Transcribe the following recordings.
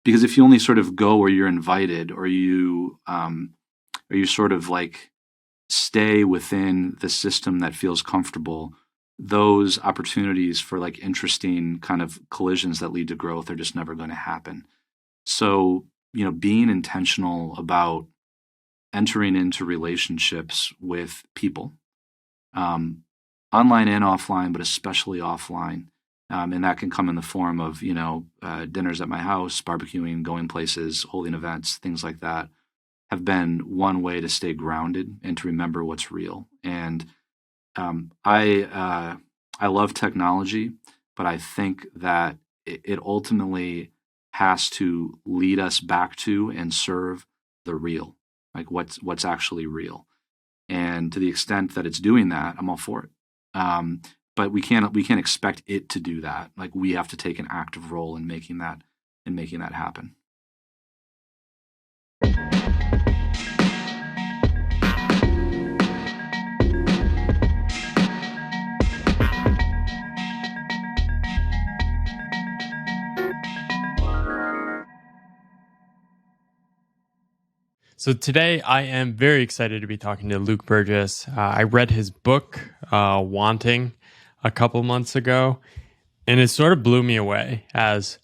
Because if you only sort of go where you're invited, or you sort of like stay within the system that feels comfortable, those opportunities for like interesting kind of collisions that lead to growth are just never going to happen. So, being intentional about entering into relationships with people, online and offline, but especially offline. And that can come in the form of, dinners at my house, barbecuing, going places, holding events, things like that, have been one way to stay grounded and to remember what's real. And I love technology, but I think that it ultimately has to lead us back to and serve the real, like what's actually real. And to the extent that it's doing that, I'm all for it. But we can't expect it to do that. Like, we have to take an active role in making that happen. So today I am very excited to be talking to Luke Burgis. I read his book, Wanting, a couple months ago, and it sort of blew me away as,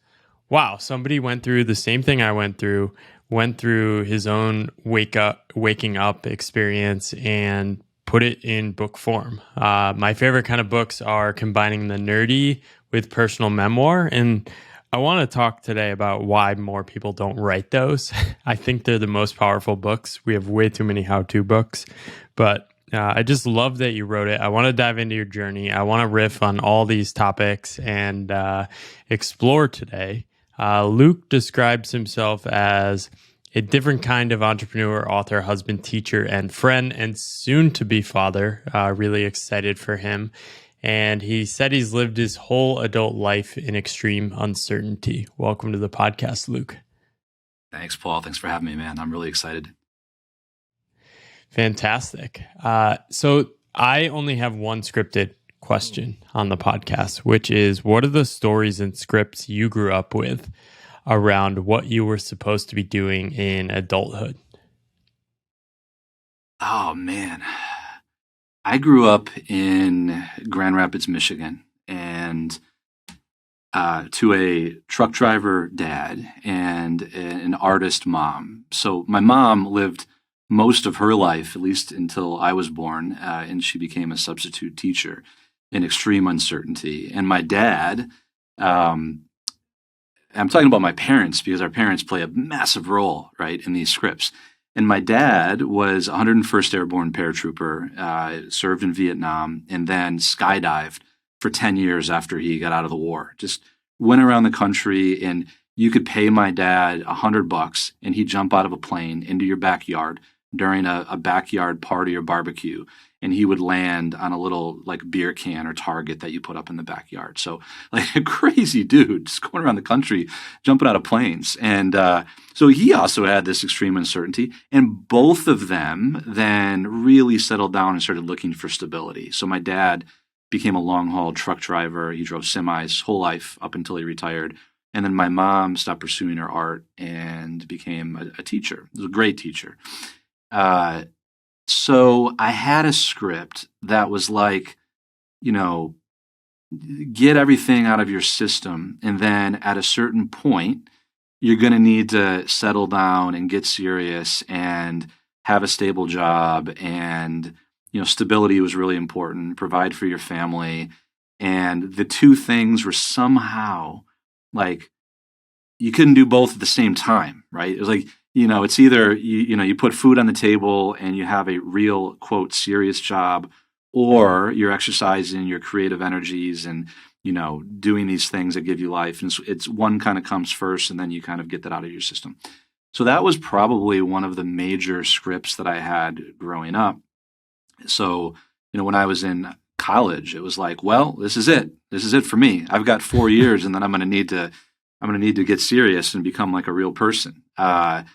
wow, somebody went through the same thing I went through his own waking up experience and put it in book form. My favorite kind of books are combining the nerdy with personal memoir, and I want to talk today about why more people don't write those. I think they're the most powerful books. We have way too many how-to books, but I just love that you wrote it. I want to dive into your journey. I want to riff on all these topics and explore today. Luke describes himself as a different kind of entrepreneur, author, husband, teacher, and friend, and soon-to-be father. Really excited for him. And he said he's lived his whole adult life in extreme uncertainty. Welcome to the podcast, Luke. Thanks, Paul. Thanks for having me, man. I'm really excited. Fantastic. So I only have one scripted question on the podcast, which is, what are the stories and scripts you grew up with around what you were supposed to be doing in adulthood? Oh, man. I grew up in Grand Rapids, Michigan, and to a truck driver dad and an artist mom. So my mom lived most of her life, at least until I was born, and she became a substitute teacher in extreme uncertainty. And my dad, I'm talking about my parents because our parents play a massive role, right, in these scripts. And my dad was 101st Airborne paratrooper, served in Vietnam, and then skydived for 10 years after he got out of the war. Just went around the country, and you could pay my dad $100 and he'd jump out of a plane into your backyard during a backyard party or barbecue, and he would land on a little like beer can or target that you put up in the backyard. So like a crazy dude just going around the country, jumping out of planes. And so he also had this extreme uncertainty, and both of them then really settled down and started looking for stability. So my dad became a long-haul truck driver. He drove semis whole life up until he retired. And then my mom stopped pursuing her art and became a teacher. It was a great teacher. So I had a script that was like, get everything out of your system. And then at a certain point, you're going to need to settle down and get serious and have a stable job. And, stability was really important, provide for your family. And the two things were somehow like, you couldn't do both at the same time, right? It was like, it's either, you put food on the table and you have a real, quote, serious job, or you're exercising your creative energies and, doing these things that give you life. And it's one kind of comes first, and then you kind of get that out of your system. So that was probably one of the major scripts that I had growing up. So, when I was in college, it was like, well, this is it. This is it for me. I've got 4 years, and then I'm going to need to get serious and become like a real person. And,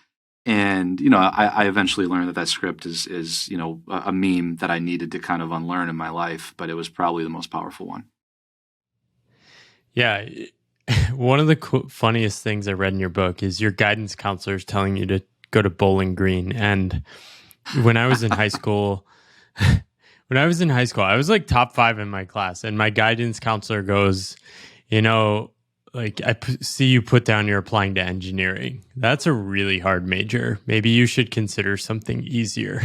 I eventually learned that script is a meme that I needed to kind of unlearn in my life, but it was probably the most powerful one. Yeah. One of the funniest things I read in your book is your guidance counselor is telling you to go to Bowling Green. And when I was in high school, I was like top 5 in my class, and my guidance counselor goes, like see you put down you're applying to engineering. That's a really hard major. Maybe you should consider something easier.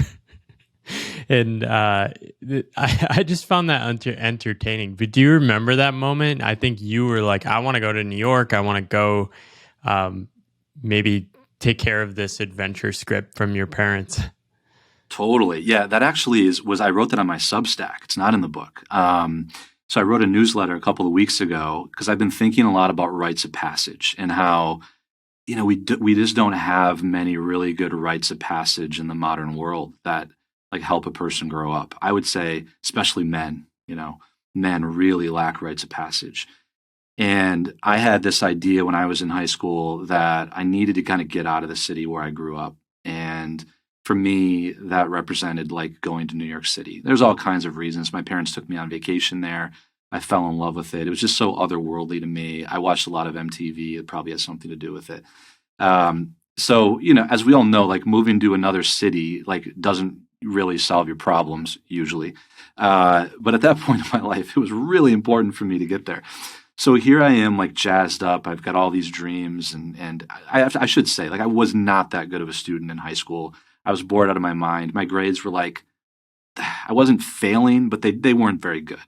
And I just found that entertaining. But do you remember that moment? I think you were like, I want to go to New York. I want to go maybe take care of this adventure script from your parents. Totally. Yeah, that actually I wrote that on my Substack. It's not in the book. So I wrote a newsletter a couple of weeks ago because I've been thinking a lot about rites of passage and how, we just don't have many really good rites of passage in the modern world that like help a person grow up. I would say, especially men, men really lack rites of passage. And I had this idea when I was in high school that I needed to kind of get out of the city where I grew up. And for me, that represented like going to New York City. There's all kinds of reasons. My parents took me on vacation there. I fell in love with it. It was just so otherworldly to me. I watched a lot of MTV. It probably has something to do with it. So, as we all know, like moving to another city, like doesn't really solve your problems usually. But at that point in my life, it was really important for me to get there. So here I am, like jazzed up. I've got all these dreams, and I should say, like I was not that good of a student in high school. I was bored out of my mind. My grades were like, I wasn't failing, but they weren't very good.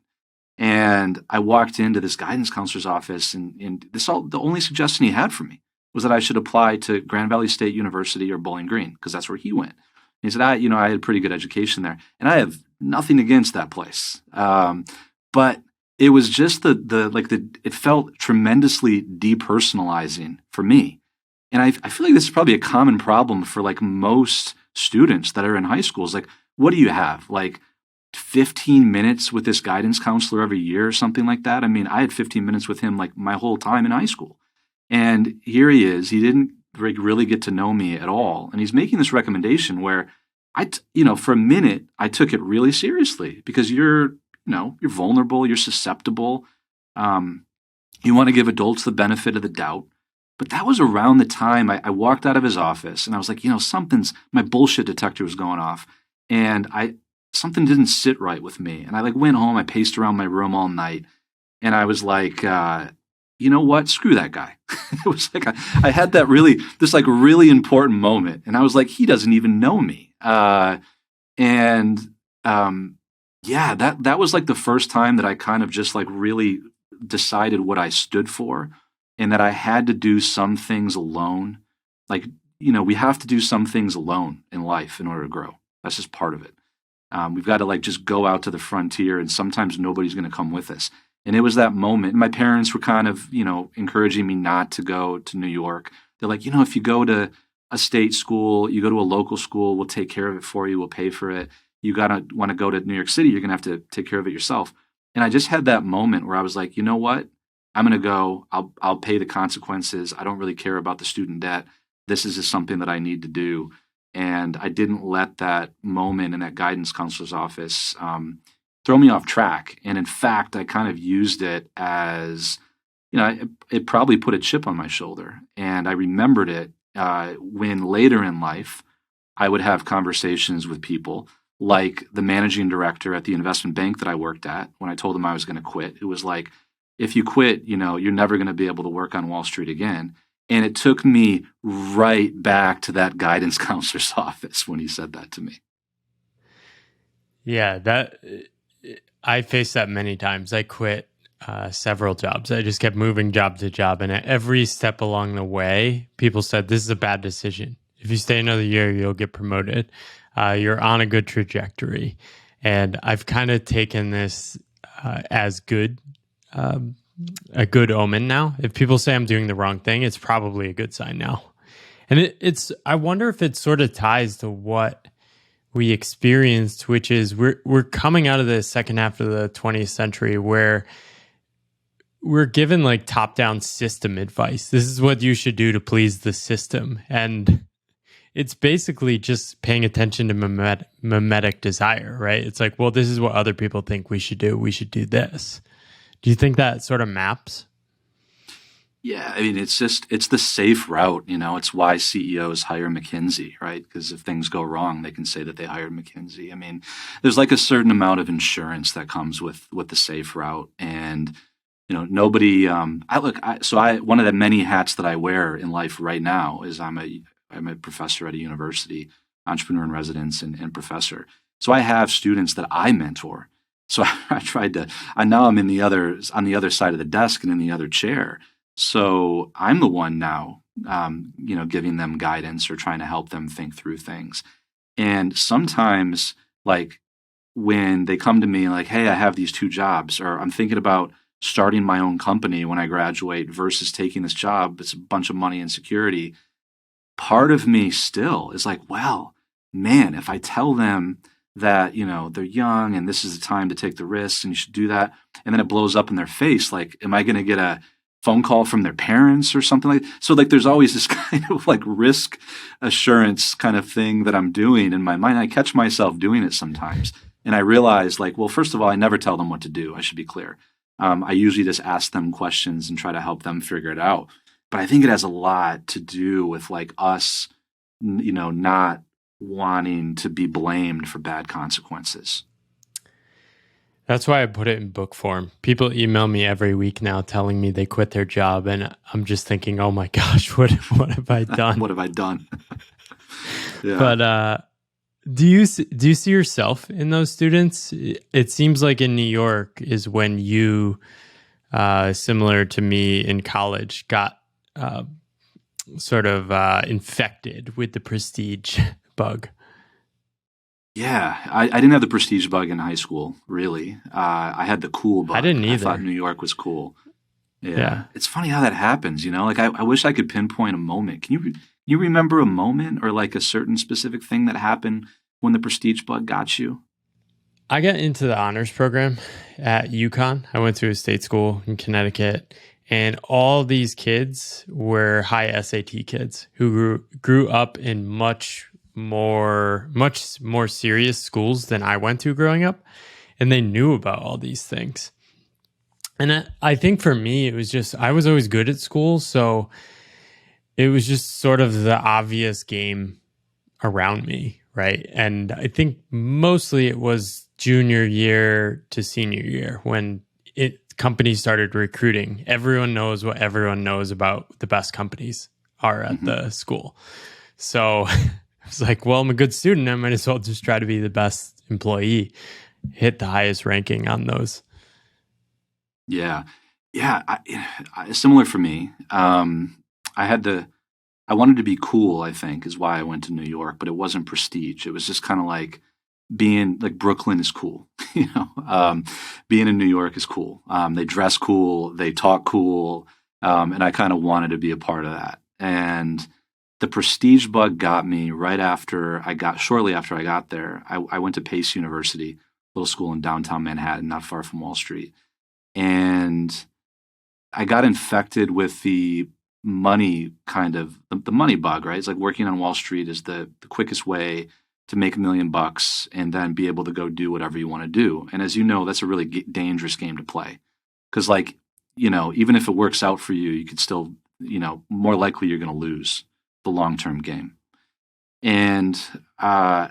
And I walked into this guidance counselor's office, and the only suggestion he had for me was that I should apply to Grand Valley State University or Bowling Green because that's where he went. He said, I had a pretty good education there, and I have nothing against that place. But it was just it felt tremendously depersonalizing for me. And I feel like this is probably a common problem for like most students that are in high schools. Like, what do you have? Like 15 minutes with this guidance counselor every year or something like that? I mean, I had 15 minutes with him like my whole time in high school. And here he is. He didn't really get to know me at all. And he's making this recommendation where for a minute, I took it really seriously because you're vulnerable, you're susceptible. You want to give adults the benefit of the doubt. But that was around the time I walked out of his office and I was like, my bullshit detector was going off and something didn't sit right with me. And I like went home, I paced around my room all night and I was like, you know what? Screw that guy. It was like I had this really important moment and I was like, he doesn't even know me. That was like the first time that I kind of just like really decided what I stood for. And that I had to do some things alone. Like, we have to do some things alone in life in order to grow. That's just part of it. We've got to like just go out to the frontier and sometimes nobody's going to come with us. And it was that moment. My parents were kind of, encouraging me not to go to New York. They're like, if you go to a state school, you go to a local school, we'll take care of it for you. We'll pay for it. You want to go to New York City, you're going to have to take care of it yourself. And I just had that moment where I was like, you know what? I'm going to go, I'll pay the consequences. I don't really care about the student debt. This is just something that I need to do. And I didn't let that moment in that guidance counselor's office throw me off track. And in fact, I kind of used it as, it probably put a chip on my shoulder. And I remembered it when later in life, I would have conversations with people like the managing director at the investment bank that I worked at when I told him I was going to quit. It was like, if you quit, you're never going to be able to work on Wall Street again. And it took me right back to that guidance counselor's office when he said that to me. Yeah, I faced that many times. I quit several jobs. I just kept moving job to job. And at every step along the way, people said, this is a bad decision. If you stay another year, you'll get promoted. You're on a good trajectory. And I've kind of taken this as good. A good omen now. If people say I'm doing the wrong thing, it's probably a good sign now. And I wonder if it sort of ties to what we experienced, which is we're coming out of the second half of the 20th century where we're given like top-down system advice. This is what you should do to please the system. And it's basically just paying attention to memetic desire, right? It's like, well, this is what other people think we should do. We should do this. Do you think that sort of maps? Yeah, I mean, it's the safe route, it's why CEOs hire McKinsey, right? Because if things go wrong, they can say that they hired McKinsey. I mean, there's like a certain amount of insurance that comes with the safe route. And, nobody, one of the many hats that I wear in life right now is I'm a professor at a university, entrepreneur in residence and professor. So I have students that I mentor. So now I'm on the other side of the desk and in the other chair. So I'm the one now, giving them guidance or trying to help them think through things. And sometimes, like when they come to me like, hey, I have these two jobs, or I'm thinking about starting my own company when I graduate versus taking this job, it's a bunch of money and security. Part of me still is like, well, man, if I tell them that, they're young and this is the time to take the risks and you should do that, and then it blows up in their face, like, am I going to get a phone call from their parents or something like that? So like there's always this kind of like risk assurance kind of thing that I'm doing in my mind. I catch myself doing it sometimes. And I realize like, well, first of all, I never tell them what to do. I should be clear. I usually just ask them questions and try to help them figure it out. But I think it has a lot to do with like us, not wanting to be blamed for bad consequences. That's why I put it in book form. People email me every week now telling me they quit their job, and I'm just thinking, oh my gosh, what have I done? What have I done? Yeah. But do you see yourself in those students? It seems like in New York is when you, similar to me in college, got sort of infected with the prestige bug. Yeah, I didn't have the prestige bug in high school, really. I had the cool bug. I didn't either. I thought New York was cool. Yeah. It's funny how that happens, Like I wish I could pinpoint a moment. Can you remember a moment or like a certain specific thing that happened when the prestige bug got you? I got into the honors program at UConn. I went to a state school in Connecticut, and all these kids were high SAT kids who grew up in much more serious schools than I went to growing up, and they knew about all these things. And I think for me, it was just, I was always good at school, so it was just sort of the obvious game around me, right? And I think mostly it was junior year to senior year when companies started recruiting. Everyone knows what everyone knows about the best companies are at the school. So I was like, well, I'm a good student. I might as well just try to be the best employee, hit the highest ranking on those. Yeah. Yeah. Similar for me. I wanted to be cool, I think, is why I went to New York, but it wasn't prestige. It was just kind of like being like Brooklyn is cool. Being in New York is cool. They dress cool, they talk cool. And I kind of wanted to be a part of that. And the prestige bug got me shortly after I got there. I went to Pace University, a little school in downtown Manhattan, not far from Wall Street. And I got infected with the money the money bug, right? It's like working on Wall Street is the quickest way to make $1 million and then be able to go do whatever you want to do. And as you know, that's a really dangerous game to play. Because even if it works out for you, you could still, more likely you're going to lose the long-term game. And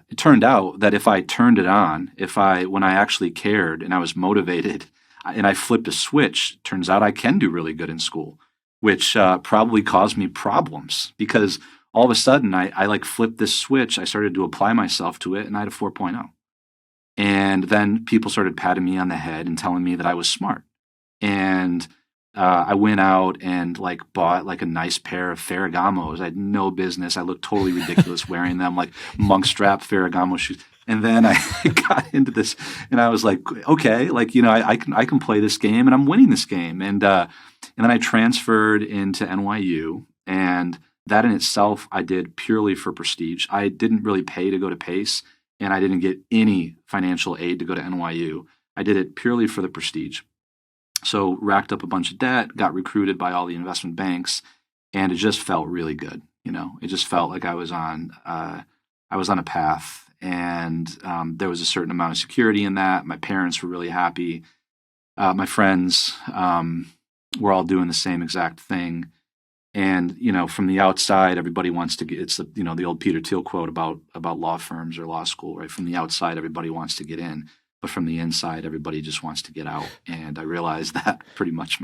it turned out that if I turned it on, when I actually cared and I was motivated and I flipped a switch, turns out I can do really good in school, which probably caused me problems because all of a sudden I like flipped this switch. I started to apply myself to it and I had a 4.0. And then people started patting me on the head and telling me that I was smart. And I went out and like bought like a nice pair of Ferragamos. I had no business. I looked totally ridiculous wearing them, like monk strap Ferragamo shoes. And then I got into this, and I was like, okay, like I can play this game, and I'm winning this game. And then I transferred into NYU, and that in itself I did purely for prestige. I didn't really pay to go to Pace, and I didn't get any financial aid to go to NYU. I did it purely for the prestige. So racked up a bunch of debt, got recruited by all the investment banks, and it just felt really good. It just felt like I was on a path, and there was a certain amount of security in that. My parents were really happy. My friends, We're all doing the same exact thing. And, from the outside, everybody wants to get, it's the old Peter Thiel quote about law firms or law school, right? From the outside, everybody wants to get in, but from the inside, everybody just wants to get out. And I realized that pretty much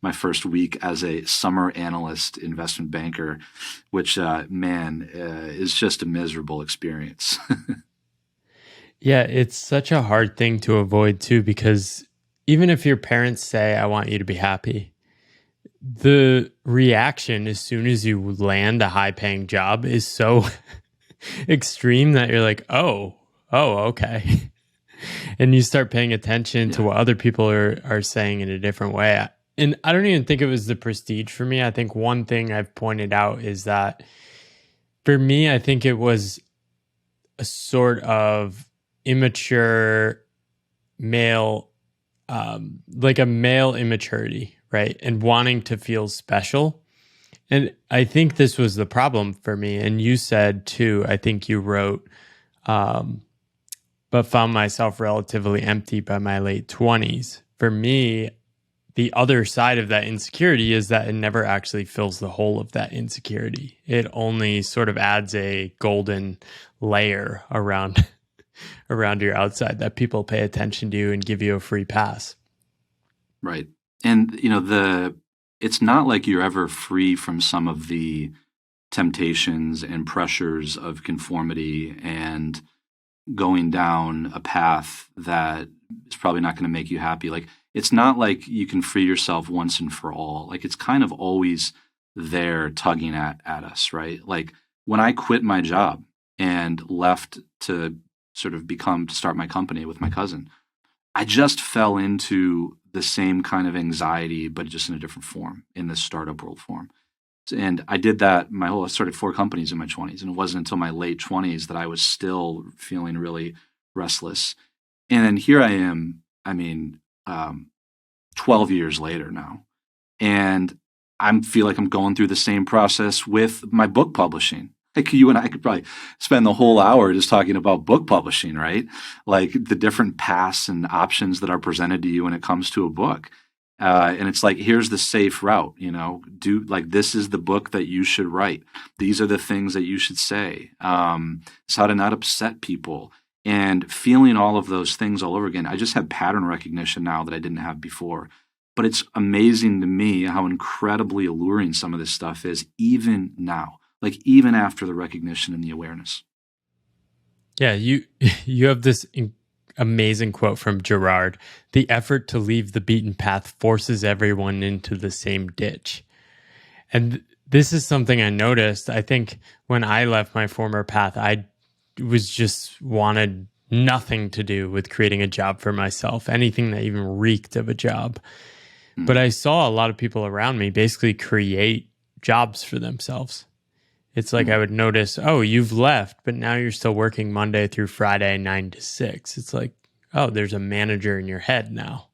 my first week as a summer analyst investment banker, which, is just a miserable experience. Yeah, it's such a hard thing to avoid too, because even if your parents say, I want you to be happy, the reaction as soon as you land a high paying job is so extreme that you're like, oh, okay. And you start paying attention to what other people are saying in a different way. And I don't even think it was the prestige for me. I think one thing I've pointed out is that for me, I think it was a sort of immature male, like a male immaturity, right? And wanting to feel special. And I think this was the problem for me. And you said too, I think you wrote, but found myself relatively empty by my late 20s. For me, the other side of that insecurity is that it never actually fills the hole of that insecurity. It only sort of adds a golden layer around your outside that people pay attention to and give you a free pass. Right. And, it's not like you're ever free from some of the temptations and pressures of conformity and going down a path that is probably not going to make you happy. Like, it's not like you can free yourself once and for all. Like, it's kind of always there tugging at us, right? Like, when I quit my job and left to to start my company with my cousin, I just fell into the same kind of anxiety, but just in a different form, in this startup world form. And I did that I started 4 companies in my 20s, and it wasn't until my late 20s that I was still feeling really restless. And then here I am, 12 years later now, and I feel like I'm going through the same process with my book publishing. Like, you and I could probably spend the whole hour just talking about book publishing, right? Like, the different paths and options that are presented to you when it comes to a book. And it's like, here's the safe route, this is the book that you should write. These are the things that you should say. It's how to not upset people, and feeling all of those things all over again. I just have pattern recognition now that I didn't have before. But it's amazing to me how incredibly alluring some of this stuff is, even now, like even after the recognition and the awareness. Yeah, you have this amazing quote from Gerard: "The effort to leave the beaten path forces everyone into the same ditch." And this is something I noticed. I think when I left my former path, I was just wanted nothing to do with creating a job for myself, anything that even reeked of a job. Mm-hmm. But I saw a lot of people around me basically create jobs for themselves. It's like I would notice, oh, you've left, but now you're still working Monday through Friday, 9 to 6. It's like, oh, there's a manager in your head now.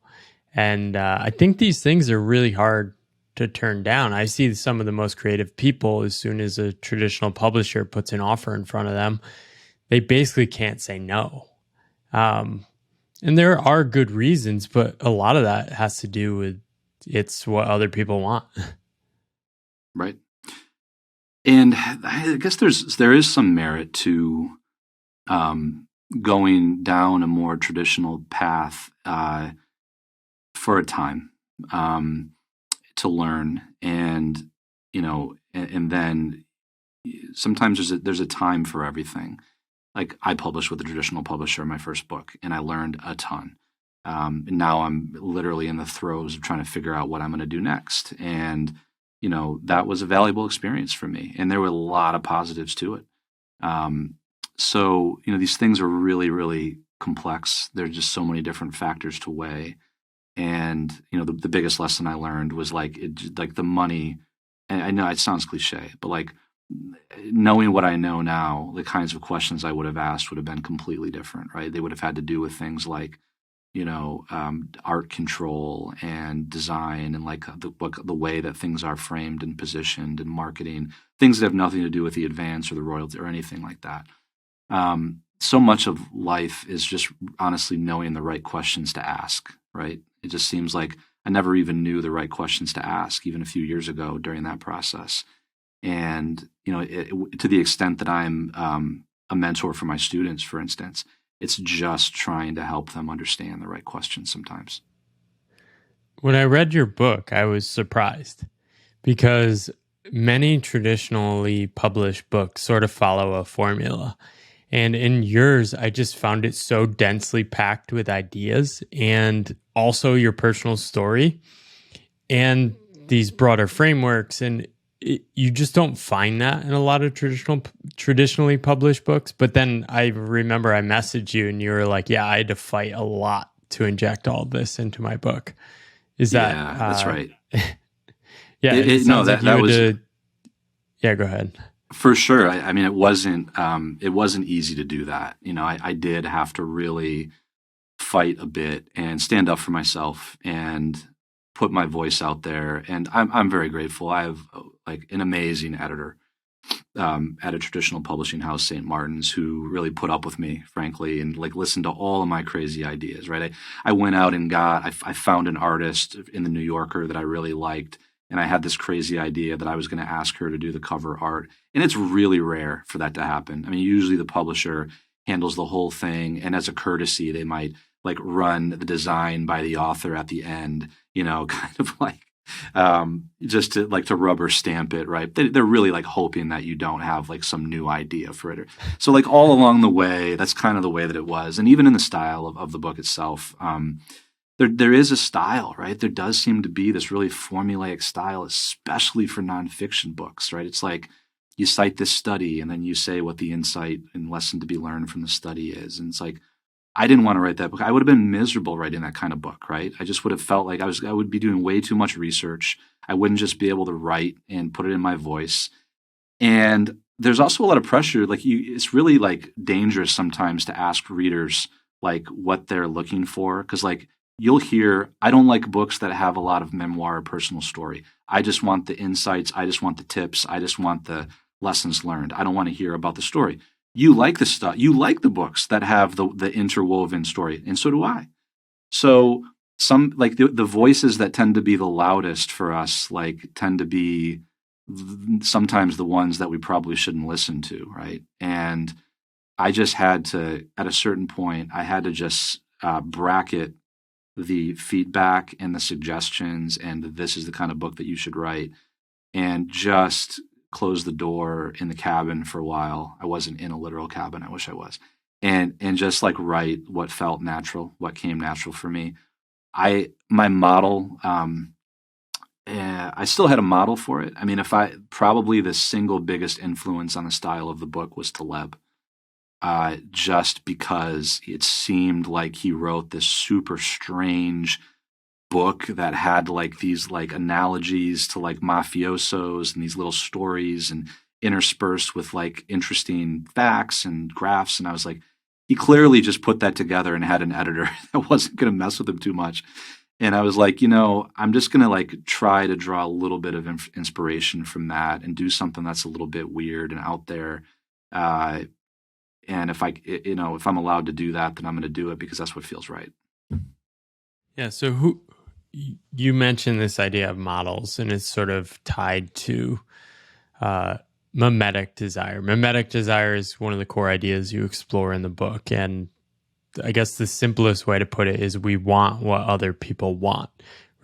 And I think these things are really hard to turn down. I see some of the most creative people, as soon as a traditional publisher puts an offer in front of them, they basically can't say no. And there are good reasons, but a lot of that has to do with it's what other people want. Right. And I guess there is some merit to going down a more traditional path for a time to learn, and and then sometimes there's a time for everything. Like, I published with a traditional publisher my first book, and I learned a ton. And now I'm literally in the throes of trying to figure out what I'm going to do next. And that was a valuable experience for me, and there were a lot of positives to it. So these things are really, really complex. There's just so many different factors to weigh. And the biggest lesson I learned was like the money. And I know it sounds cliche, but like, knowing what I know now, the kinds of questions I would have asked would have been completely different, right? They would have had to do with things like, art control and design, and like the way that things are framed and positioned, and marketing, things that have nothing to do with the advance or the royalty or anything like that. So much of life is just honestly knowing the right questions to ask, right? It just seems like I never even knew the right questions to ask, even a few years ago during that process. And, to the extent that I'm a mentor for my students, for instance, it's just trying to help them understand the right questions sometimes. When I read your book, I was surprised because many traditionally published books sort of follow a formula. And in yours, I just found it so densely packed with ideas and also your personal story and these broader frameworks. And you just don't find that in a lot of traditionally published books. But then I remember I messaged you and you were like, yeah, I had to fight a lot to inject all this into my book. Is that Yeah, that's right. yeah, it No, sounds like you that had was to. Yeah, go ahead. for sure. I mean, it wasn't easy to do that. I did have to really fight a bit and stand up for myself and put my voice out there. And I'm very grateful. I have like an amazing editor at a traditional publishing house, St. Martin's, who really put up with me, frankly, and like listened to all of my crazy ideas. Right, I went out and I found an artist in the New Yorker that I really liked, and I had this crazy idea that I was going to ask her to do the cover art. And it's really rare for that to happen. I mean, usually the publisher handles the whole thing, and as a courtesy, they might like run the design by the author at the end, kind of like just to rubber stamp it, right? They're really like hoping that you don't have like some new idea for it. So like all along the way, that's kind of the way that it was. And even in the style of the book itself, there is a style, right? There does seem to be this really formulaic style, especially for nonfiction books, right? It's like you cite this study and then you say what the insight and lesson to be learned from the study is. And it's like, I didn't want to write that book. I would have been miserable writing that kind of book, right? I just would have felt like I would be doing way too much research. I wouldn't just be able to write and put it in my voice. And there's also a lot of pressure. Like it's really like dangerous sometimes to ask readers like what they're looking for. Cause like you'll hear, I don't like books that have a lot of memoir or personal story. I just want the insights. I just want the tips. I just want the lessons learned. I don't want to hear about the story. You like the stuff. You like the books that have the interwoven story, and so do I. So some like the voices that tend to be the loudest for us, like tend to be sometimes the ones that we probably shouldn't listen to, right? And I just had to, at a certain point, I had to just bracket the feedback and the suggestions, and this is the kind of book that you should write, and just close the door in the cabin for a while. I wasn't in a literal cabin. I wish I was. And just like write what felt natural, what came natural for me. My model, I still had a model for it. I mean, probably the single biggest influence on the style of the book was Taleb. Just because it seemed like he wrote this super strange book that had like these like analogies to like mafiosos and these little stories and interspersed with like interesting facts and graphs. And I was like, he clearly just put that together and had an editor that wasn't going to mess with him too much. And I was like, I'm just going to like try to draw a little bit of inspiration from that and do something that's a little bit weird and out there. And if I'm allowed to do that, then I'm going to do it because that's what feels right. Yeah. So you mentioned this idea of models, and it's sort of tied to memetic desire. Memetic desire is one of the core ideas you explore in the book. And I guess the simplest way to put it is we want what other people want,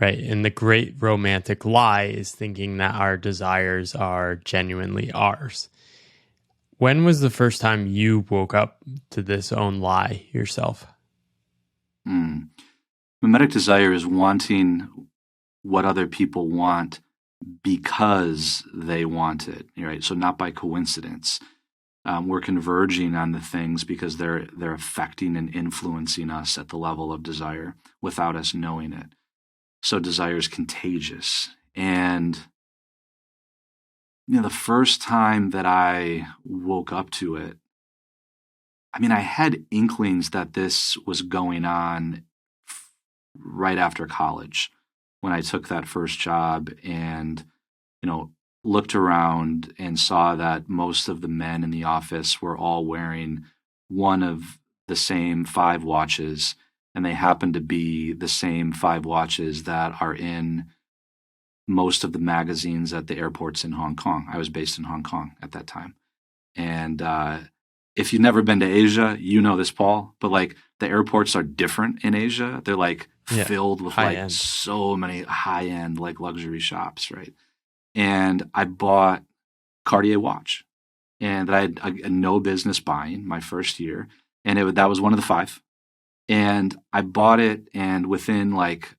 right? And the great romantic lie is thinking that our desires are genuinely ours. When was the first time you woke up to this own lie yourself? Mimetic desire is wanting what other people want because they want it, right? So not by coincidence. We're converging on the things because they're affecting and influencing us at the level of desire without us knowing it. So desire is contagious. And the first time that I woke up to it, I mean, I had inklings that this was going on right after college when I took that first job and, looked around and saw that most of the men in the office were all wearing one of the same 5 watches. and they happen to be the same 5 watches that are in most of the magazines at the airports in Hong Kong. I was based in Hong Kong at that time. And if you've never been to Asia, you know this, Paul, but like the airports are different in Asia. They're like filled with high like end. so many high end like luxury shops, right? And I bought Cartier watch, and that I had no business buying my first year, and that was one of the 5. And I bought it, and within like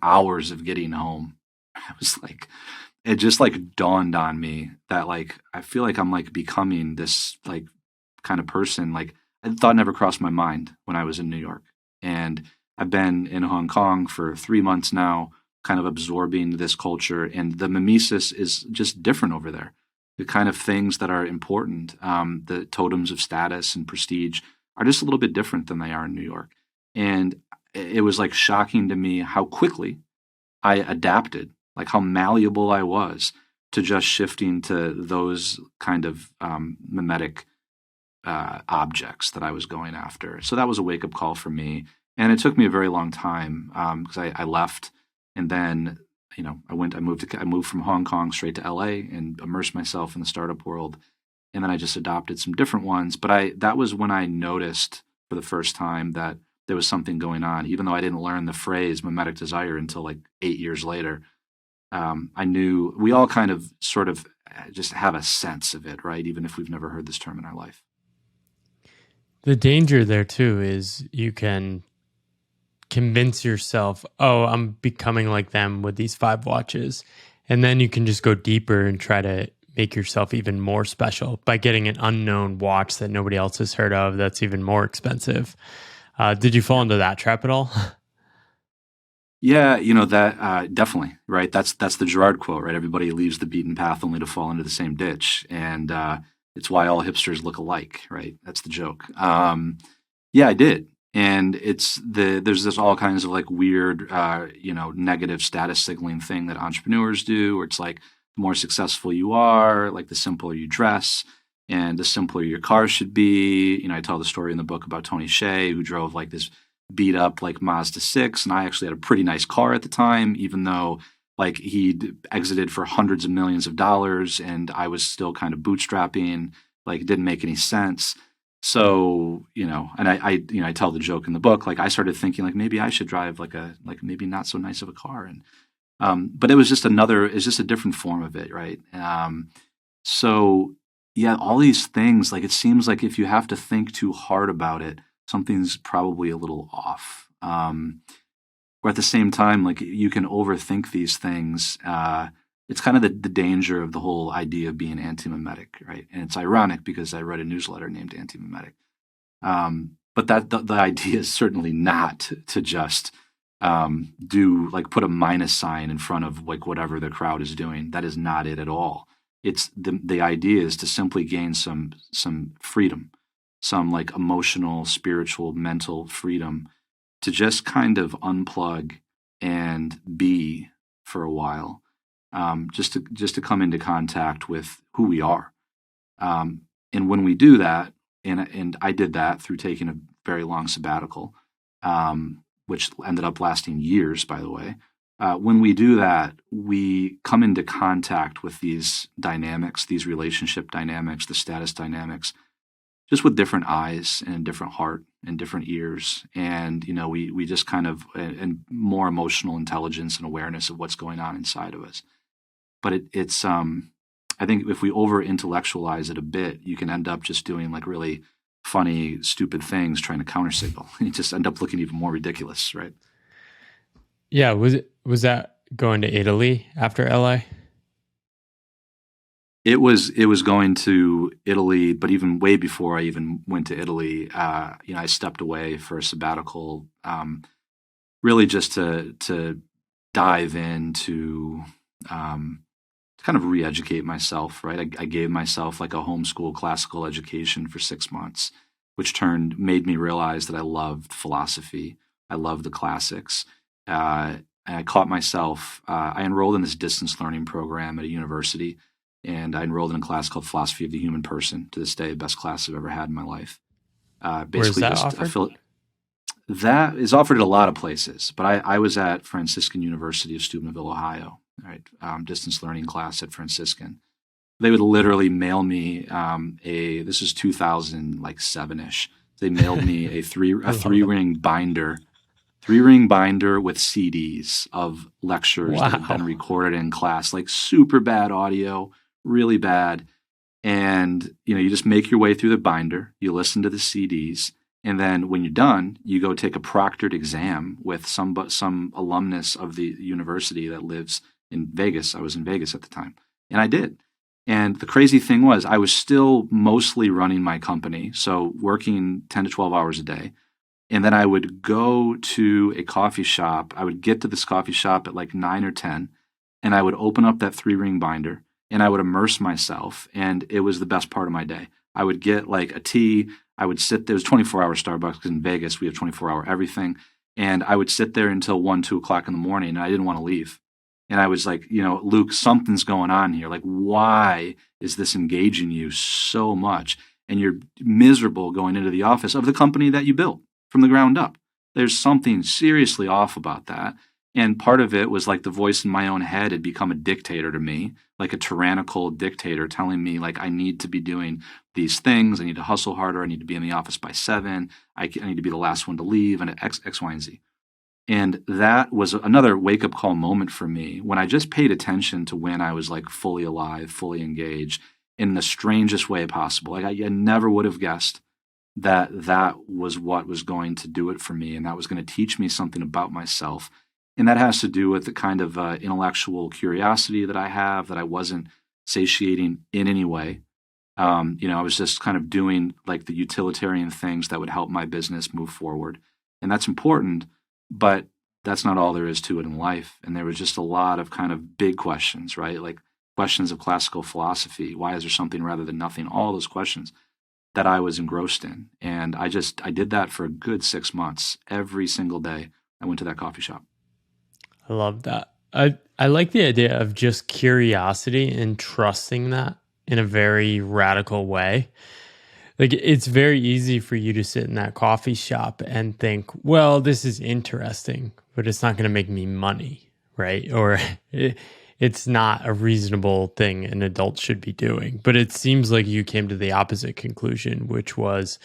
hours of getting home, I was like, it just like dawned on me that like I feel like I'm like becoming this like kind of person. Like I thought never crossed my mind when I was in New York, and I've been in Hong Kong for 3 months now, kind of absorbing this culture, and the mimesis is just different over there. The kind of things that are important, the totems of status and prestige, are just a little bit different than they are in New York. And it was like shocking to me how quickly I adapted, like how malleable I was to just shifting to those kind of mimetic objects that I was going after. So that was a wake up call for me. And it took me a very long time because I left, and then I moved from Hong Kong straight to LA and immersed myself in the startup world, and then I just adopted some different ones. But that was when I noticed for the first time that there was something going on, even though I didn't learn the phrase memetic desire until like 8 years later. I knew we all kind of sort of just have a sense of it, right? Even if we've never heard this term in our life. The danger there too is you can convince yourself, oh, I'm becoming like them with these 5 watches. And then you can just go deeper and try to make yourself even more special by getting an unknown watch that nobody else has heard of that's even more expensive. Did you fall into that trap at all? Yeah, that definitely, right? That's the Gerard quote, right? Everybody leaves the beaten path only to fall into the same ditch, and it's why all hipsters look alike, right? That's the joke. Yeah, I did, and there's this all kinds of like weird, negative status signaling thing that entrepreneurs do, where it's like the more successful you are, like the simpler you dress, and the simpler your car should be. I tell the story in the book about Tony Hsieh, who drove like this beat up like Mazda 6, and I actually had a pretty nice car at the time, even though like he'd exited for hundreds of millions of dollars, and I was still kind of bootstrapping. Like it didn't make any sense. So and I tell the joke in the book, like I started thinking like maybe I should drive like maybe not so nice of a car, and but it's just a different form of it, right? So yeah, all these things, like it seems like if you have to think too hard about it, something's probably a little off. Or at the same time, like you can overthink these things. It's kind of the danger of the whole idea of being anti-mimetic, right? And it's ironic because I read a newsletter named Anti-Mimetic. But that the idea is certainly not to just put a minus sign in front of like whatever the crowd is doing. That is not it at all. It's the idea is to simply gain some freedom, some like emotional, spiritual, mental freedom to just kind of unplug and be for a while, just to come into contact with who we are. And when we do that, and I did that through taking a very long sabbatical, which ended up lasting years, by the way. When we do that, we come into contact with these dynamics, these relationship dynamics, the status dynamics, just with different eyes and a different heart and different ears. And, we just kind of, and more emotional intelligence and awareness of what's going on inside of us. But it's, I think if we over intellectualize it a bit, you can end up just doing like really funny, stupid things trying to counter signal. You just end up looking even more ridiculous, right? Yeah. Was that going to Italy after LA? It was going to Italy, but even way before I even went to Italy, I stepped away for a sabbatical, really just to dive into kind of re-educate myself, right? I gave myself like a homeschool classical education for 6 months, which made me realize that I loved philosophy. I loved the classics. And I caught myself, I enrolled in this distance learning program at a university, and I enrolled in a class called Philosophy of the Human Person. To this day, best class I've ever had in my life. Where's that offered? that is offered at a lot of places, but I was at Franciscan University of Steubenville, Ohio, right? Distance learning class at Franciscan. They would literally mail me this is 2007-ish. They mailed me a I love three it. ring binder, 3-ring binder with CDs of lectures that had been Wow. recorded in class, like super bad audio, really bad. And you just make your way through the binder, you listen to the CDs, and then when you're done, you go take a proctored exam with some alumnus of the university that lives in Vegas. I was in Vegas at the time, and I did. And the crazy thing was, I was still mostly running my company, so working 10 to 12 hours a day. And then I would go to a coffee shop. I would get to this coffee shop at like 9 or 10, and I would open up that 3-ring binder and I would immerse myself. And it was the best part of my day. I would get like a tea. I would sit there. It was 24-hour Starbucks because in Vegas we have 24-hour everything. And I would sit there until 1, 2 o'clock in the morning, and I didn't want to leave. And I was like, Luke, something's going on here. Like, why is this engaging you so much? And you're miserable going into the office of the company that you built from the ground up. There's something seriously off about that. And part of it was like the voice in my own head had become a dictator to me, like a tyrannical dictator telling me like I need to be doing these things. I need to hustle harder. I need to be in the office by 7. I need to be the last one to leave, and X, Y, and Z. And that was another wake-up call moment for me when I just paid attention to when I was like fully alive, fully engaged in the strangest way possible. Like I never would have guessed that was what was going to do it for me, and that was going to teach me something about myself. And that has to do with the kind of intellectual curiosity that I have that I wasn't satiating in any way. I was just kind of doing like the utilitarian things that would help my business move forward. And that's important, but that's not all there is to it in life. And there was just a lot of kind of big questions, right? Like questions of classical philosophy. Why is there something rather than nothing? All those questions that I was engrossed in. And I did that for a good 6 months. Every single day I went to that coffee shop. I love that. I like the idea of just curiosity and trusting that in a very radical way. Like it's very easy for you to sit in that coffee shop and think, well, this is interesting, but it's not going to make me money, right? Or it's not a reasonable thing an adult should be doing. But it seems like you came to the opposite conclusion, which was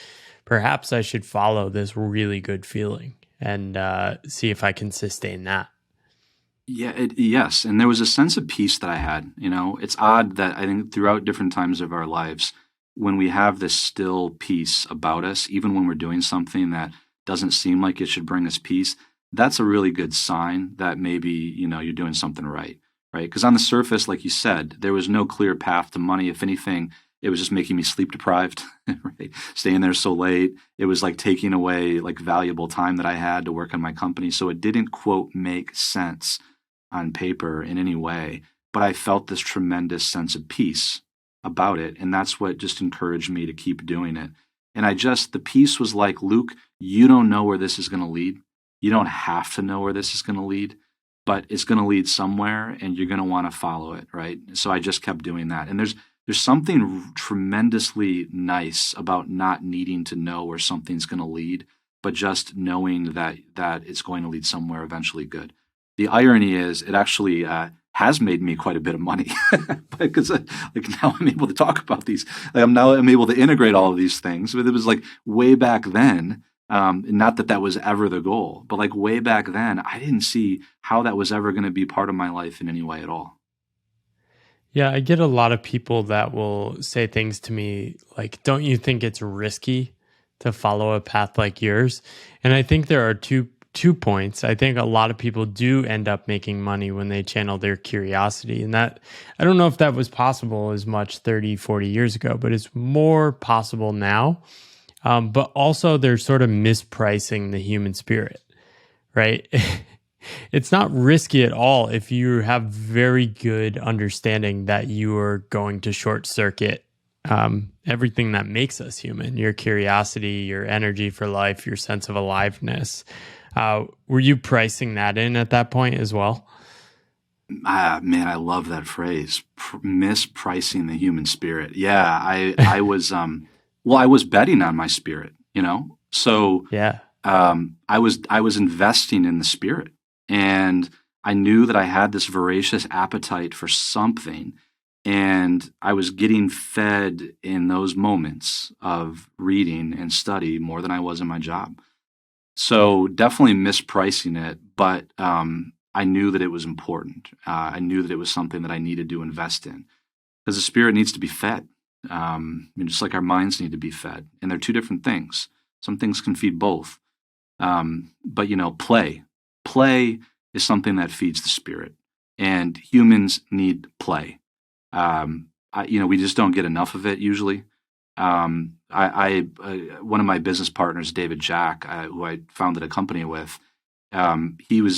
perhaps I should follow this really good feeling and see if I can sustain that. Yeah, yes. And there was a sense of peace that I had. It's odd that I think throughout different times of our lives, when we have this still peace about us, even when we're doing something that doesn't seem like it should bring us peace, that's a really good sign that maybe, you're doing something right? Because on the surface, like you said, there was no clear path to money. If anything, it was just making me sleep deprived, right? Staying there so late. It was like taking away like valuable time that I had to work on my company. So it didn't, quote, make sense on paper in any way, but I felt this tremendous sense of peace about it. And that's what just encouraged me to keep doing it. And the peace was like, Luke, you don't know where this is going to lead. You don't have to know where this is going to lead, but it's going to lead somewhere and you're going to want to follow it. Right. So I just kept doing that. And there's something tremendously nice about not needing to know where something's going to lead, but just knowing that it's going to lead somewhere eventually good. The irony is it actually has made me quite a bit of money because like now I'm able to talk about these. Like I'm able to integrate all of these things. But it was like way back then, not that was ever the goal, but like way back then, I didn't see how that was ever going to be part of my life in any way at all. Yeah, I get a lot of people that will say things to me like, don't you think it's risky to follow a path like yours? And I think there are two points. I think a lot of people do end up making money when they channel their curiosity. And that, I don't know if that was possible as much 30, 40 years ago, but it's more possible now. But also they're sort of mispricing the human spirit, right? It's not risky at all if you have very good understanding that you are going to short circuit everything that makes us human, your curiosity, your energy for life, your sense of aliveness. Were you pricing that in at that point as well? Man, I love that phrase, mispricing the human spirit. Yeah, I was, I was betting on my spirit, So Yeah. I was investing in the spirit, and I knew that I had this voracious appetite for something, and I was getting fed in those moments of reading and study more than I was in my job. So definitely mispricing it, but I knew that it was important. I knew that it was something that I needed to invest in because the spirit needs to be fed. Just like our minds need to be fed, and they're two different things. Some things can feed both. But play is something that feeds the spirit, and humans need play. We just don't get enough of it usually. One of my business partners, David Jack, who I founded a company with, we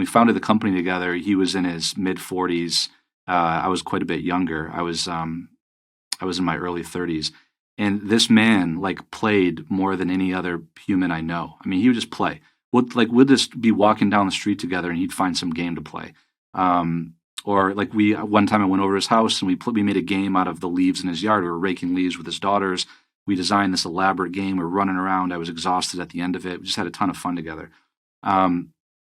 founded the company together. He was in his mid 40s. I was quite a bit younger. I was in my early 30s. And this man played more than any other human I know. I mean, he would just play. We'd just be walking down the street together, and he'd find some game to play. Or one time I went over to his house, and we made a game out of the leaves in his yard. We were raking leaves with his daughters. We designed this elaborate game. We were running around. I was exhausted at the end of it. We just had a ton of fun together. And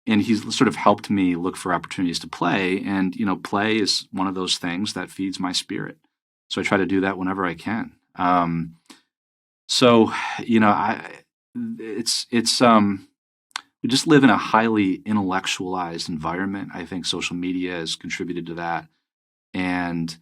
he's sort of helped me look for opportunities to play. And play is one of those things that feeds my spirit. So I try to do that whenever I can. We just live in a highly intellectualized environment. I think social media has contributed to that. And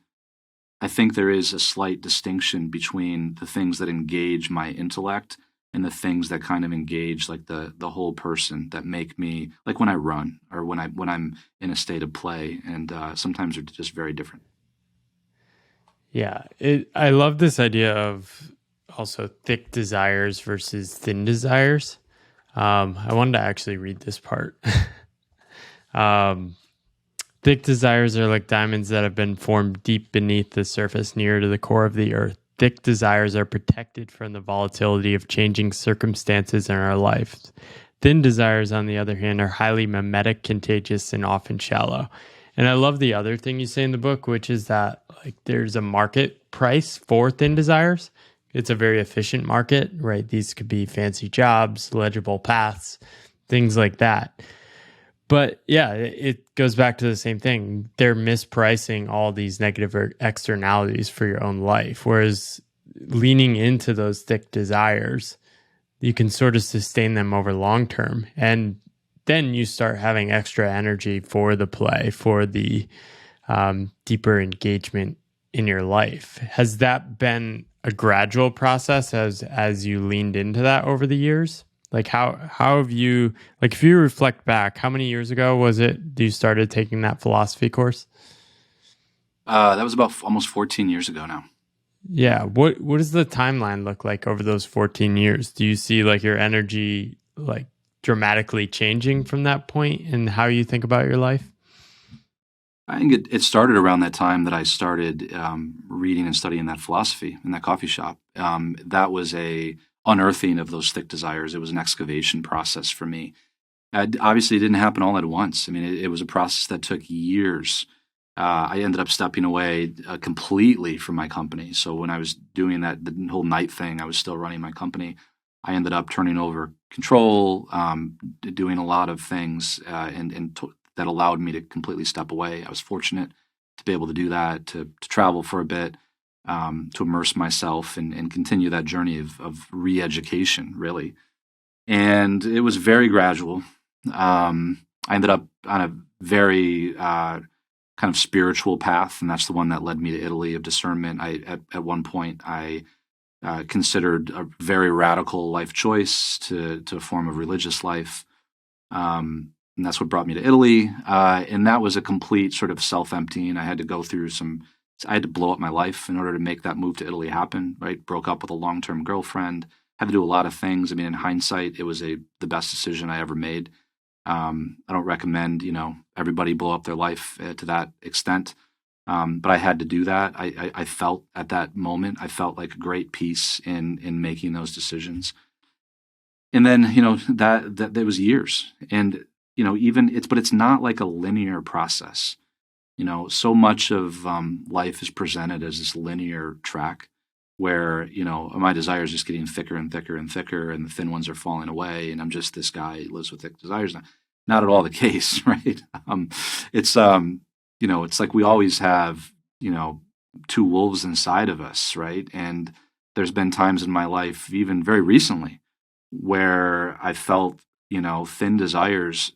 I think there is a slight distinction between the things that engage my intellect and the things that kind of engage the whole person, that make me, like when I run or when I'm in a state of play. And sometimes they're just very different. Yeah, I love this idea of also thick desires versus thin desires. I wanted to actually read this part. Thick desires are like diamonds that have been formed deep beneath the surface, near to the core of the earth. Thick desires are protected from the volatility of changing circumstances in our lives. Thin desires, on the other hand, are highly memetic, contagious, and often shallow. And I love the other thing you say in the book, which is that there's a market price for thin desires. It's a very efficient market, right? These could be fancy jobs, legible paths, things like that. But yeah, it goes back to the same thing. They're mispricing all these negative externalities for your own life. Whereas leaning into those thick desires, you can sort of sustain them over long term. And then you start having extra energy for the play, for the deeper engagement in your life. Has that been a gradual process as you leaned into that over the years? How have you, if you reflect back, how many years ago was it you started taking that philosophy course? That was about almost 14 years ago now. Yeah. What does the timeline look like over those 14 years? Do you see your energy dramatically changing from that point in how you think about your life? I think it started around that time that I started reading and studying that philosophy in that coffee shop. That was a unearthing of those thick desires. It was an excavation process for me. Obviously, it didn't happen all at once. I mean, it was a process that took years. I ended up stepping away completely from my company. So when I was doing the whole night thing, I was still running my company. I ended up turning over control, doing a lot of things, that allowed me to completely step away. I was fortunate to be able to do that, to travel for a bit, to immerse myself and continue that journey of re-education, really. And it was very gradual. I ended up on a very kind of spiritual path, and that's the one that led me to Italy, of discernment. At one point, I considered a very radical life choice to a form of religious life. And that's what brought me to Italy. And that was a complete sort of self-emptying. I had to go through I had to blow up my life in order to make that move to Italy happen, right? Broke up with a long-term girlfriend, had to do a lot of things. I mean, in hindsight, it was the best decision I ever made. I don't recommend, everybody blow up their life to that extent. But I had to do that. I felt at that moment, I felt like a great peace in making those decisions. And then, that there was years. And but it's not like a linear process. So much of life is presented as this linear track. where, my desire is just getting thicker and thicker and thicker, and the thin ones are falling away, and I'm just this guy who lives with thick desires. Not at all the case, right? It's it's like we always have, two wolves inside of us, right? And there's been times in my life, even very recently, where I felt, thin desires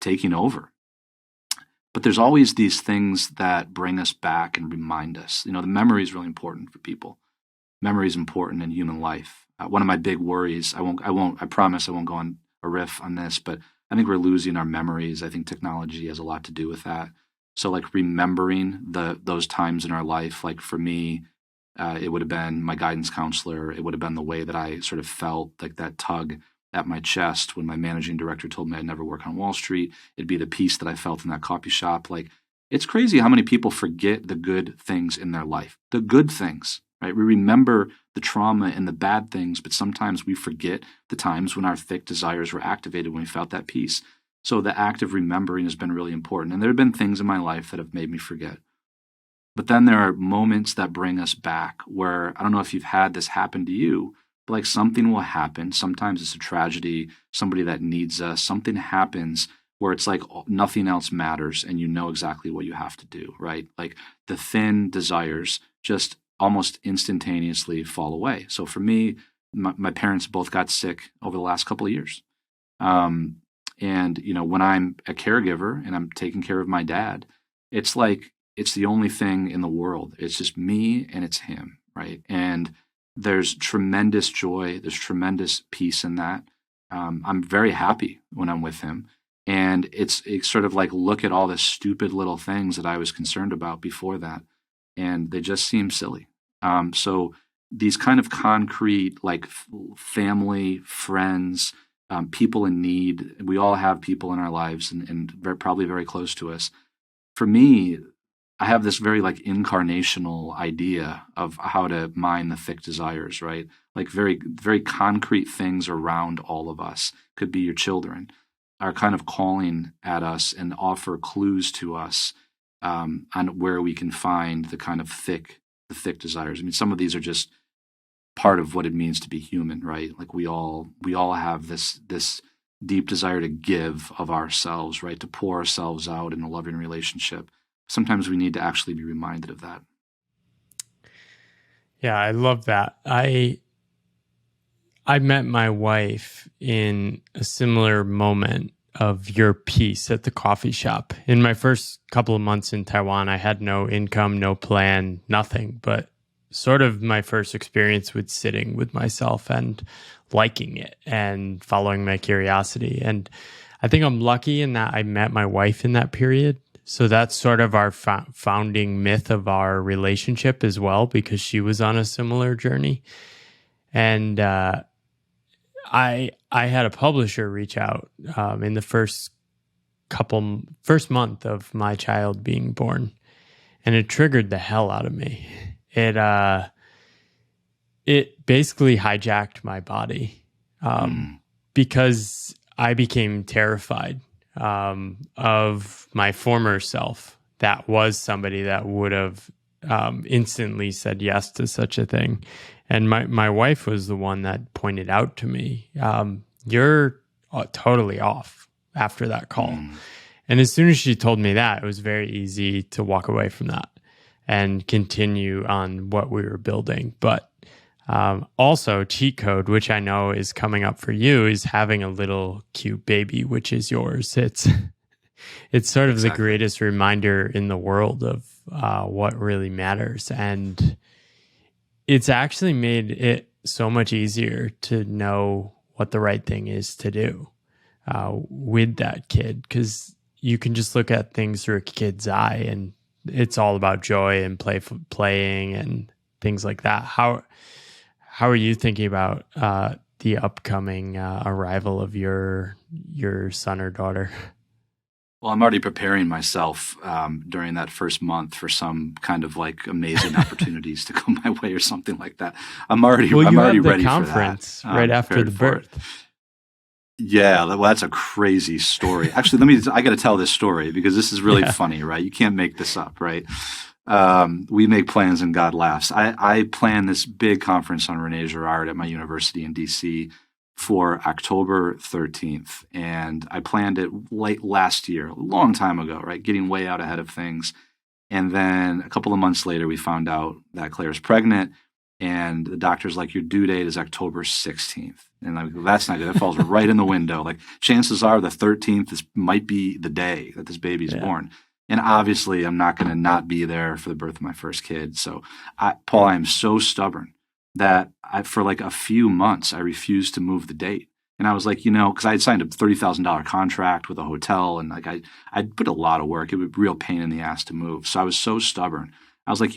taking over. But there's always these things that bring us back and remind us. The memory is really important for people. Memory is important in human life. One of my big worries, I promise I won't go on a riff on this, but I think we're losing our memories. I think technology has a lot to do with that. So like remembering those times in our life, like for me, it would have been my guidance counselor. It would have been the way that I sort of felt, like that tug at my chest when my managing director told me I'd never work on Wall Street. It'd be the peace that I felt in that coffee shop. Like, it's crazy how many people forget the good things in their life, the good things, right? We remember the trauma and the bad things, but sometimes we forget the times when our thick desires were activated, when we felt that peace. So the act of remembering has been really important. And there have been things in my life that have made me forget. But then there are moments that bring us back where, I don't know if you've had this happen to you, but like something will happen. Sometimes it's a tragedy, somebody that needs us, something happens where it's like nothing else matters and you know exactly what you have to do, right? Like the thin desires just almost instantaneously fall away. So for me, my parents both got sick over the last couple of years. And, when I'm a caregiver and I'm taking care of my dad, it's like, it's the only thing in the world. It's just me and it's him, right? And there's tremendous joy. There's tremendous peace in that. I'm very happy when I'm with him. And it's sort of like, look at all the stupid little things that I was concerned about before that. And they just seem silly. So these kind of concrete, like family, friends, people in need, we all have people in our lives and probably very close to us. For me, I have this very like incarnational idea of how to mine the thick desires, right? Like very, very concrete things around all of us, could be your children, are kind of calling at us and offer clues to us on where we can find the kind of thick desires. I mean, some of these are just part of what it means to be human, right? Like we all have this deep desire to give of ourselves, right? To pour ourselves out in a loving relationship. Sometimes we need to actually be reminded of that. Yeah, I love that. I met my wife in a similar moment of your peace at the coffee shop. In my first couple of months in Taiwan, I had no income, no plan, nothing, but sort of my first experience with sitting with myself and liking it and following my curiosity. And I think I'm lucky in that I met my wife in that period. So that's sort of our founding myth of our relationship as well, because she was on a similar journey. And I had a publisher reach out in the first month of my child being born, and it triggered the hell out of me. It basically hijacked my body because I became terrified of my former self. That was somebody that would have instantly said yes to such a thing. And my wife was the one that pointed out to me, you're totally off after that call. And as soon as she told me that, it was very easy to walk away from that and continue on what we were building. But also cheat code, which I know is coming up for you, is having a little cute baby, which is yours. It's sort of the greatest reminder in the world of what really matters. And it's actually made it so much easier to know what the right thing is to do with that kid, because you can just look at things through a kid's eye and it's all about joy and playing and things like that. How are you thinking about the upcoming arrival of your son or daughter? Well, I'm already preparing myself during that first month for some kind of like amazing opportunities to come my way or something like that. I'm already ready for that. You have the conference right after the birth. Yeah, well, that's a crazy story. Actually, I got to tell this story because this is really funny, right? You can't make this up, right? We make plans and God laughs. I planned this big conference on Rene Girard at my university in DC for October 13th. And I planned it late last year, a long time ago, right? Getting way out ahead of things. And then a couple of months later, we found out that Claire's pregnant. And the doctor's like, your due date is October 16th. And I'm like, that's not good. That falls right in the window. Like, chances are the 13th might be the day that this baby's born. And obviously, I'm not going to not be there for the birth of my first kid. So, Paul, I am so stubborn that for like a few months, I refused to move the date. And I was like, because I had signed a $30,000 contract with a hotel, and like I'd put a lot of work. It would be a real pain in the ass to move. So I was so stubborn. I was like,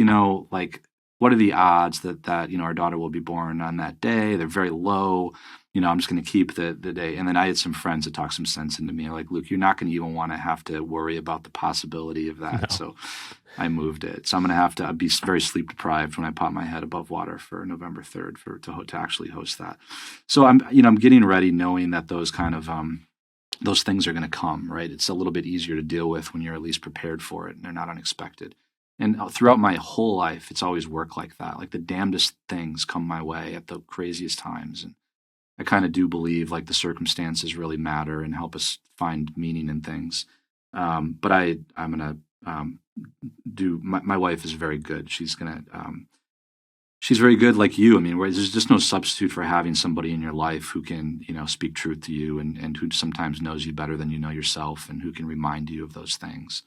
like, what are the odds that our daughter will be born on that day? They're very low. I'm just going to keep the day. And then I had some friends that talked some sense into me, like, Luke, you're not going to even want to have to worry about the possibility of that. No. So I moved it. So I'm going to have to be very sleep deprived when I pop my head above water for November 3rd to actually host that. So I'm getting ready, knowing that those kind of those things are going to come, right? It's a little bit easier to deal with when you're at least prepared for it and they're not unexpected. And throughout my whole life, it's always worked like that. Like, the damnedest things come my way at the craziest times. And I kind of do believe like the circumstances really matter and help us find meaning in things. But I'm going to do, my wife is very good. She's very good like you. I mean, there's just no substitute for having somebody in your life who can, speak truth to you and who sometimes knows you better than you know yourself and who can remind you of those things.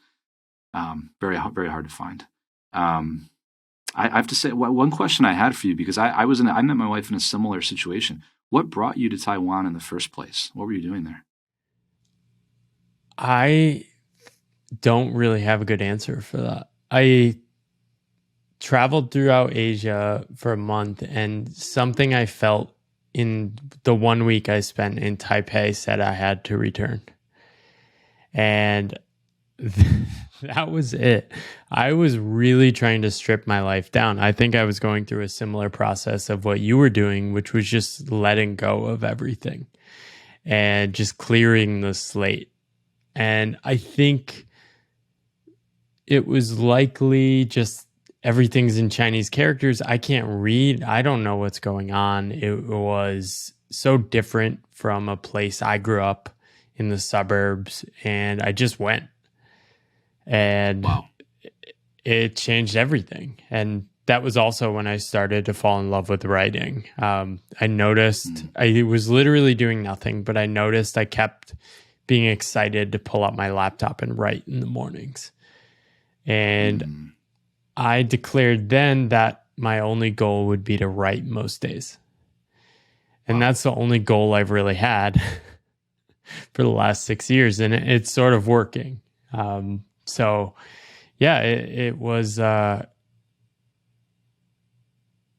Very, very hard to find. I have to say, one question I had for you, because I met my wife in a similar situation. What brought you to Taiwan in the first place? What were you doing there? I don't really have a good answer for that. I traveled throughout Asia for a month, and something I felt in the 1 week I spent in Taipei said I had to return. And that was it. I was really trying to strip my life down. I think I was going through a similar process of what you were doing, which was just letting go of everything and just clearing the slate. And I think it was likely just everything's in Chinese characters. I can't read. I don't know what's going on. It was so different from a place I grew up in the suburbs, and I just went. And wow. It changed everything. And that was also when I started to fall in love with writing. I noticed I was literally doing nothing, but I noticed I kept being excited to pull up my laptop and write in the mornings. And I declared then that my only goal would be to write most days. And that's the only goal I've really had for the last 6 years. And it's sort of working. So yeah, it was,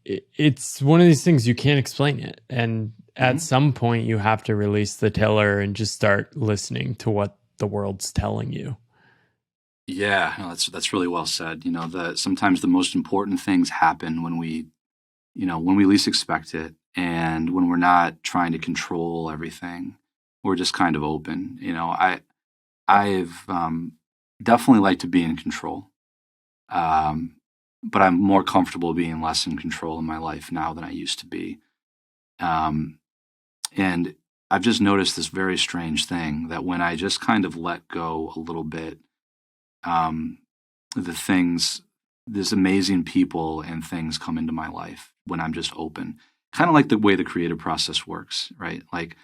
it's one of these things you can't explain it. And at some point you have to release the tiller and just start listening to what the world's telling you. Yeah, no, that's really well said. Sometimes the most important things happen when we least expect it, and when we're not trying to control everything, we're just kind of open. I've definitely like to be in control, but I'm more comfortable being less in control in my life now than I used to be. And I've just noticed this very strange thing that when I just kind of let go a little bit, this amazing people and things come into my life when I'm just open. Kind of like the way the creative process works, right? Like,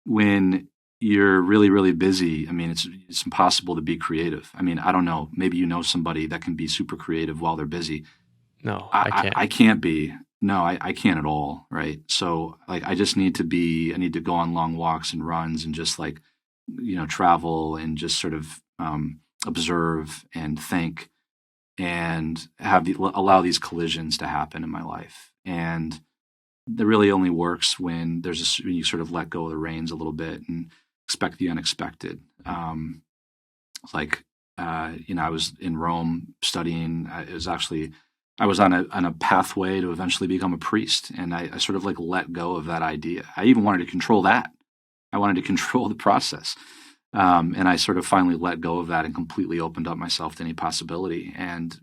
when you're really, really busy, I mean, it's impossible to be creative. I mean, I don't know. Maybe you know somebody that can be super creative while they're busy. No, I can't. I can't be. No, I can't at all, right? So, like, I need to go on long walks and runs and just, like, travel and just sort of observe and think and allow these collisions to happen in my life. And that really only works when when you sort of let go of the reins a little bit and expect the unexpected. I was in Rome studying. I was on a pathway to eventually become a priest, and I sort of like let go of that idea. I even wanted to control that. I wanted to control the process. And I sort of finally let go of that and completely opened up myself to any possibility. And,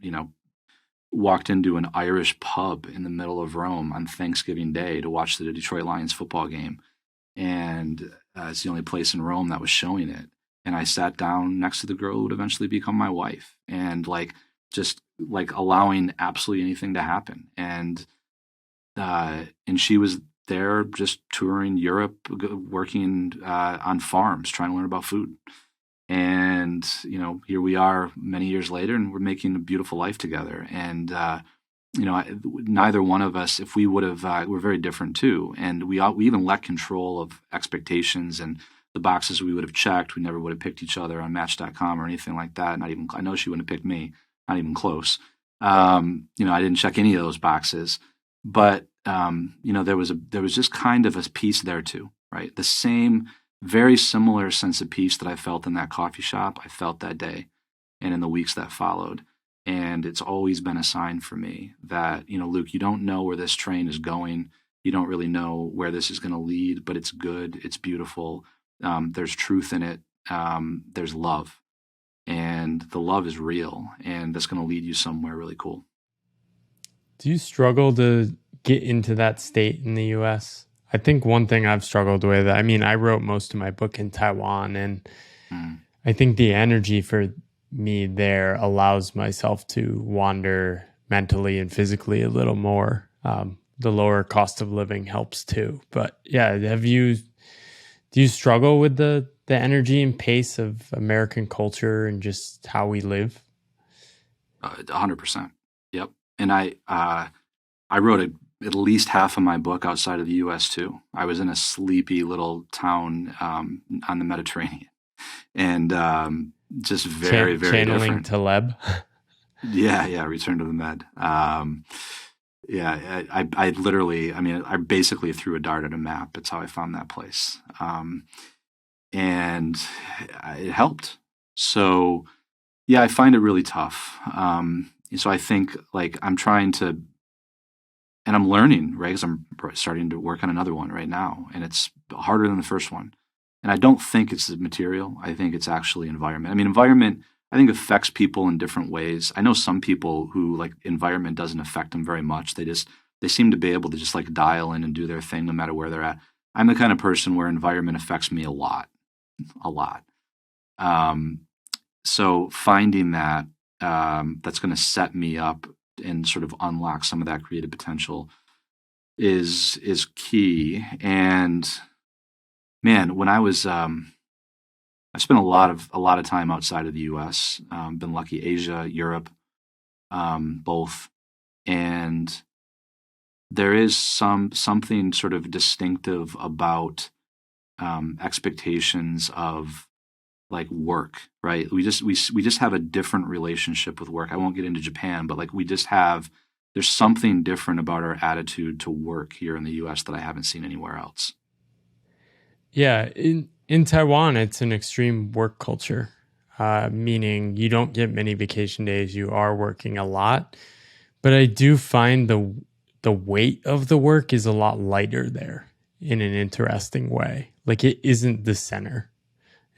walked into an Irish pub in the middle of Rome on Thanksgiving Day to watch the Detroit Lions football game. And it's the only place in Rome that was showing it. And I sat down next to the girl who would eventually become my wife, and like just like allowing absolutely anything to happen. And she was there just touring Europe, working on farms, trying to learn about food. And here we are many years later, and we're making a beautiful life together. And neither one of us, if we would have, we're very different too. And we even let control of expectations and the boxes we would have checked. We never would have picked each other on Match.com or anything like that. Not even, I know she wouldn't have picked me, not even close. I didn't check any of those boxes, but there was just kind of a piece there too, right? The same, very similar sense of peace that I felt in that coffee shop, I felt that day and in the weeks that followed. And it's always been a sign for me that, Luke, you don't know where this train is going. You don't really know where this is going to lead, but it's good. It's beautiful. There's truth in it. There's love, and the love is real, and that's going to lead you somewhere really cool. Do you struggle to get into that state in the US? I think one thing I've struggled with, I wrote most of my book in Taiwan, and I think the energy for me there allows myself to wander mentally and physically a little more. The lower cost of living helps too. But yeah, do you struggle with the energy and pace of American culture and just how we live? 100%. Yep. And I wrote at least half of my book outside of the U.S. too. I was in a sleepy little town on the Mediterranean, and just very, very channeling different. Taleb. Yeah, Return to the Med. I literally, I basically threw a dart at a map. It's how I found that place, and it helped. So, yeah, I find it really tough. So I think I'm trying to. And I'm learning, right? Because I'm starting to work on another one right now, and it's harder than the first one. And I don't think it's the material. I think it's actually environment. Environment, I think, affects people in different ways. I know some people who environment doesn't affect them very much. They seem to be able to just dial in and do their thing no matter where they're at. I'm the kind of person where environment affects me a lot. So finding that that's going to set me up and sort of unlock some of that creative potential is key. And man, when I was I spent a lot of time outside of the US, been lucky, Asia, Europe, both. And there is something sort of distinctive about expectations of work, right? We just have a different relationship with work. I won't get into Japan, but there's something different about our attitude to work here in the US that I haven't seen anywhere else. Yeah, in Taiwan, it's an extreme work culture, meaning you don't get many vacation days. You are working a lot, but I do find the weight of the work is a lot lighter there in an interesting way. It isn't the center.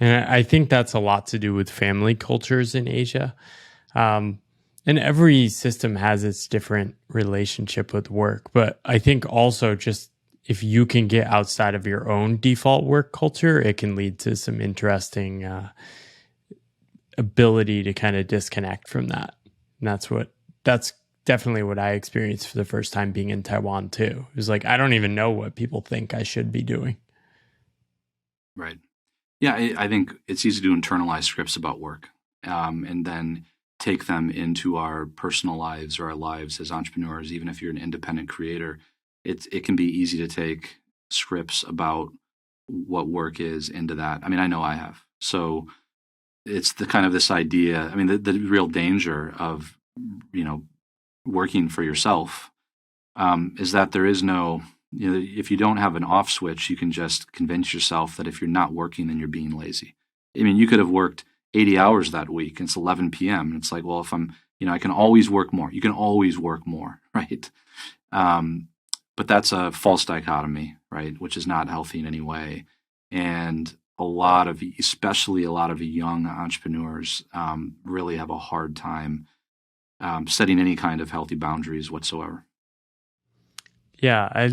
And I think that's a lot to do with family cultures in Asia. And every system has its different relationship with work. But I think also just if you can get outside of your own default work culture, it can lead to some interesting ability to kind of disconnect from that. And that's definitely what I experienced for the first time being in Taiwan too. It was I don't even know what people think I should be doing. Right. Yeah, I think it's easy to internalize scripts about work, and then take them into our personal lives or our lives as entrepreneurs. Even if you're an independent creator, it can be easy to take scripts about what work is into that. I know I have. So it's the kind of this idea. The real danger of working for yourself is that there is no. If you don't have an off switch, you can just convince yourself that if you're not working, then you're being lazy. You could have worked 80 hours that week, and it's 11 p.m. And it's well, if I'm, I can always work more. You can always work more, right? But that's a false dichotomy, right? Which is not healthy in any way. And especially a lot of young entrepreneurs really have a hard time setting any kind of healthy boundaries whatsoever. Yeah,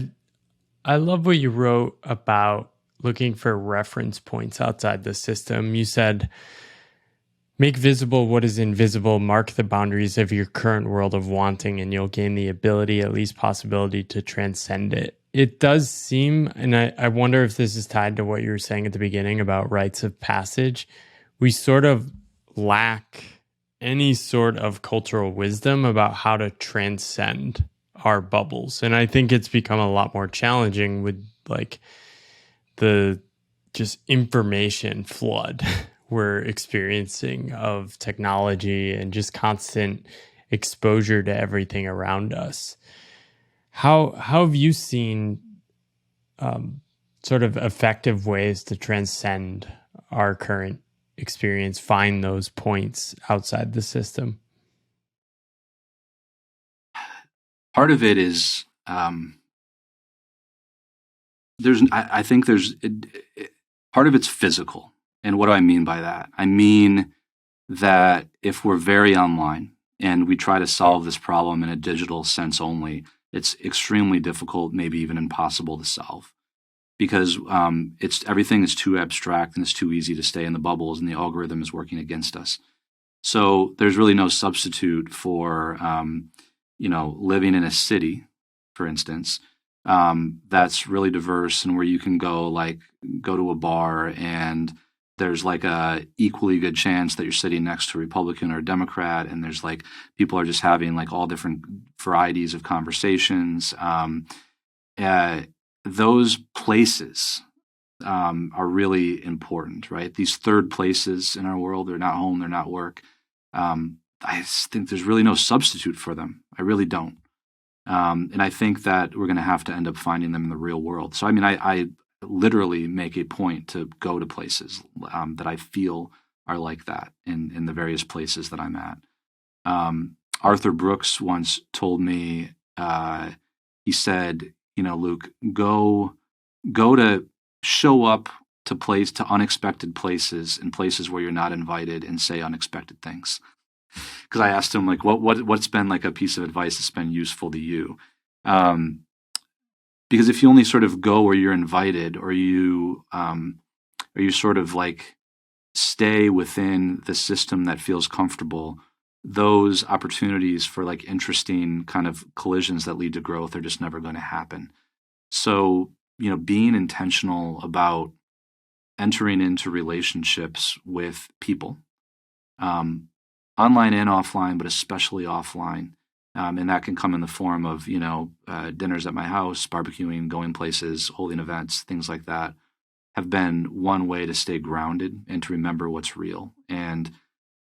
I love what you wrote about looking for reference points outside the system. You said, make visible what is invisible, mark the boundaries of your current world of wanting, and you'll gain the ability, at least possibility, to transcend it. It does seem, and I wonder if this is tied to what you were saying at the beginning about rites of passage, we sort of lack any sort of cultural wisdom about how to transcend our bubbles. And I think it's become a lot more challenging with like the just information flood we're experiencing of technology and just constant exposure to everything around us. How have you seen sort of effective ways to transcend our current experience, find those points outside the system? Part of it is I think part of it's physical. And what do I mean by that? I mean that if we're very online and we try to solve this problem in a digital sense only, it's extremely difficult, maybe even impossible to solve, because everything is too abstract and it's too easy to stay in the bubbles, and the algorithm is working against us. So there's really no substitute for living in a city, for instance, that's really diverse and where you can go to a bar and there's like a equally good chance that you're sitting next to a Republican or a Democrat, and there's like people are just having like all different varieties of conversations. Those places are really important, right? These third places in our world, they're not home, they're not work. I think there's really no substitute for them. I really don't. And I think that we're going to have to end up finding them in the real world. So, I mean, I literally make a point to go to places that I feel are like that in the various places that I'm at. Arthur Brooks once told me, he said, Luke, go to show up to unexpected places and places where you're not invited and say unexpected things. Because I asked him, like, what's been like a piece of advice that's been useful to you? Because if you only sort of go where you're invited, or you sort of like stay within the system that feels comfortable, those opportunities for like interesting kind of collisions that lead to growth are just never going to happen. So, being intentional about entering into relationships with people, online and offline, but especially offline. And that can come in the form of, dinners at my house, barbecuing, going places, holding events, things like that, have been one way to stay grounded and to remember what's real. And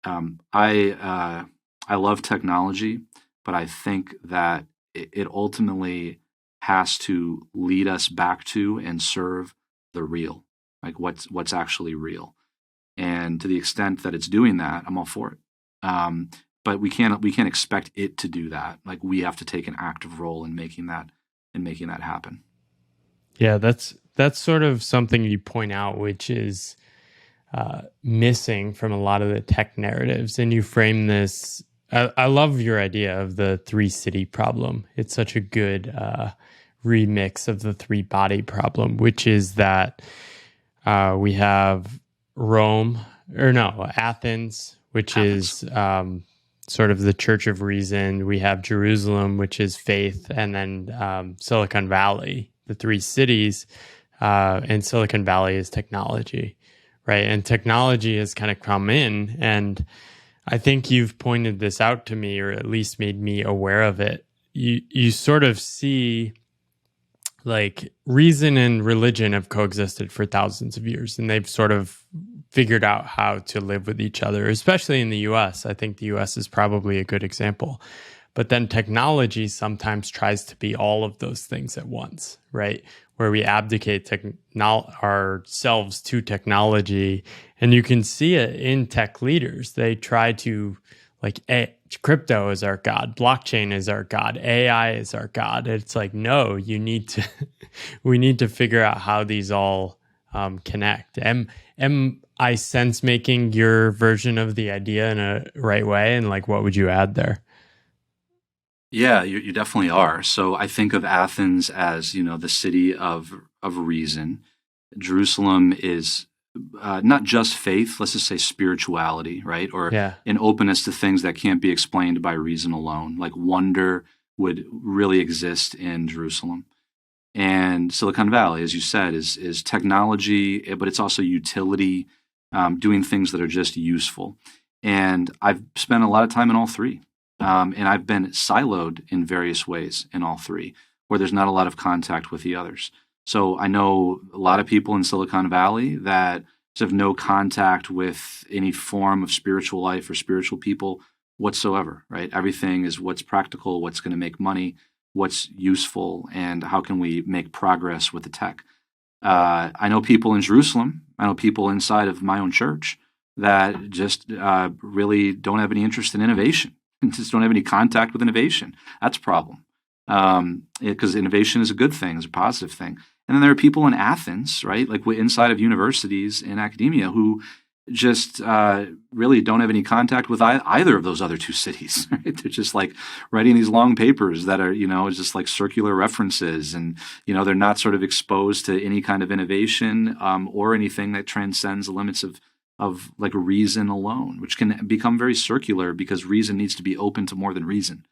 I love technology, but I think that it ultimately has to lead us back to and serve the real, like what's actually real. And to the extent that it's doing that, I'm all for it. But we can't expect it to do that. Like, we have to take an active role in making that happen. Yeah, that's sort of something you point out, which is missing from a lot of the tech narratives. And you frame this. I love your idea of the 3-city problem. It's such a good remix of the 3-body problem, which is that we have Athens, which is sort of the Church of Reason. We have Jerusalem, which is faith, and then Silicon Valley, the 3 cities, and Silicon Valley is technology, right? And technology has kind of come in, and I think you've pointed this out to me, or at least made me aware of it. You sort of see like reason and religion have coexisted for thousands of years, and they've sort of figured out how to live with each other, especially in the US. I think the US is probably a good example. But then technology sometimes tries to be all of those things at once, right? Where we abdicate ourselves to technology. And you can see it in tech leaders. They try to, like, crypto is our God, blockchain is our God, AI is our God. It's like, no, we need to figure out how these all connect. Am I sense making your version of the idea in a right way? And like, what would you add there? Yeah, you definitely are. So I think of Athens as, the city of reason. Jerusalem is not just faith, let's just say spirituality, right? Or Yeah. an openness to things that can't be explained by reason alone. Like wonder would really exist in Jerusalem. And Silicon Valley, as you said, is technology, but it's also utility, doing things that are just useful. And I've spent a lot of time in all three. And I've been siloed in various ways in all three, where there's not a lot of contact with the others. So I know a lot of people in Silicon Valley that have no contact with any form of spiritual life or spiritual people whatsoever, right? Everything is what's practical, what's going to make money, what's useful, and how can we make progress with the tech. I know people in Jerusalem, I know people inside of my own church that just really don't have any interest in innovation and just don't have any contact with innovation. That's a problem, because innovation is a good thing, is a positive thing. And then there are people in Athens, right, like inside of universities in academia who just really don't have any contact with either of those other two cities. Right? They're just like writing these long papers that are, just like circular references, and they're not sort of exposed to any kind of innovation or anything that transcends the limits of like reason alone, which can become very circular because reason needs to be open to more than reason.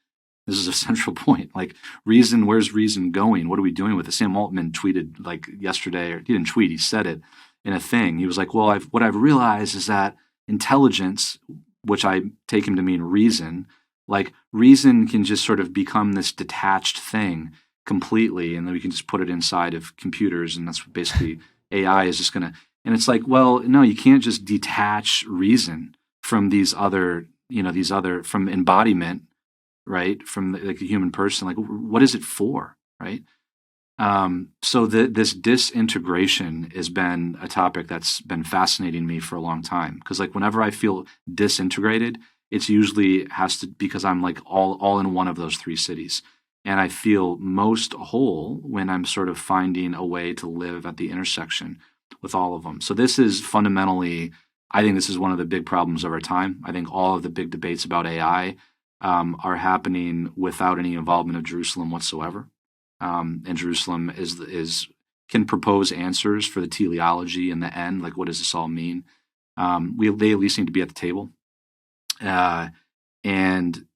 This is a central point. Like reason, where's reason going? What are we doing with it? Sam Altman tweeted like yesterday, or he didn't tweet, he said it in a thing. He was like, well, what I've realized is that intelligence, which I take him to mean reason, like reason can just sort of become this detached thing completely, and then we can just put it inside of computers, and that's what basically AI is just going to. And it's like, well, no, you can't just detach reason from from embodiment, right? From like the human person. Like, what is it for, right? So this disintegration has been a topic that's been fascinating me for a long time. Because like whenever I feel disintegrated, it's usually has to because I'm like all in one of those three cities, and I feel most whole when I'm sort of finding a way to live at the intersection with all of them. So this is fundamentally, I think this is one of the big problems of our time. I think all of the big debates about AI are happening without any involvement of Jerusalem whatsoever. And Jerusalem can propose answers for the teleology in the end, like what does this all mean? They at least need to be at the table. And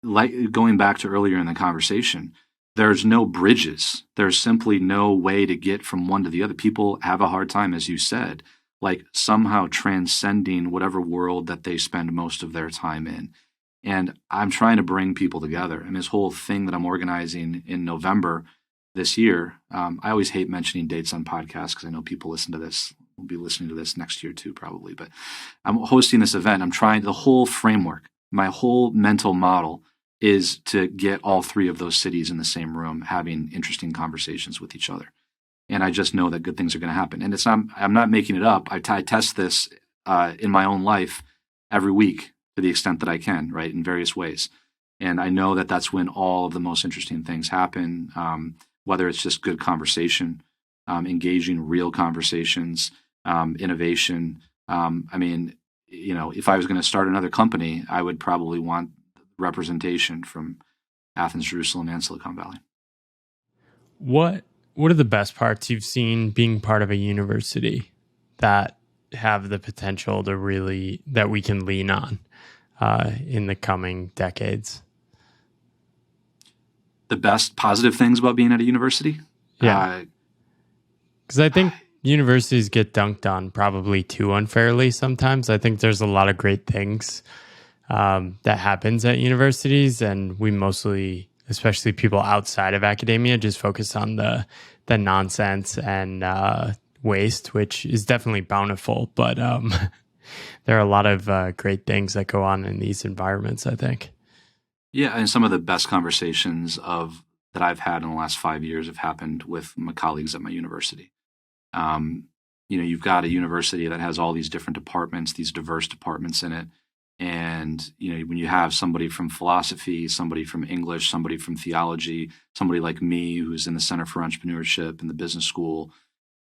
like going back to earlier in the conversation, there's no bridges. There's simply no way to get from one to the other. People have a hard time, as you said, like somehow transcending whatever world that they spend most of their time in. And I'm trying to bring people together. And this whole thing that I'm organizing in November this year, I always hate mentioning dates on podcasts because I know people listen to this, will be listening to this next year too, probably. But I'm hosting this event. I'm trying the whole framework, my whole mental model is to get all three of those cities in the same room, having interesting conversations with each other. And I just know that good things are going to happen. And I'm not making it up. I test this in my own life every week to the extent that I can, right, in various ways. And I know that that's when all of the most interesting things happen, whether it's just good conversation, engaging real conversations, innovation. I mean, if I was going to start another company, I would probably want representation from Athens, Jerusalem, and Silicon Valley. What are the best parts you've seen being part of a university that have the potential to really that we can lean on in the coming decades? The best positive things about being at a university? Yeah. Because I think universities get dunked on probably too unfairly sometimes. I think there's a lot of great things that happens at universities, and we mostly, especially people outside of academia, just focus on the nonsense and waste, which is definitely bountiful. But there are a lot of great things that go on in these environments, I think. Yeah, and some of the best conversations that I've had in the last 5 years have happened with my colleagues at my university. You've got a university that has all these different departments, these diverse departments in it. And, when you have somebody from philosophy, somebody from English, somebody from theology, somebody like me who's in the Center for Entrepreneurship in the business school,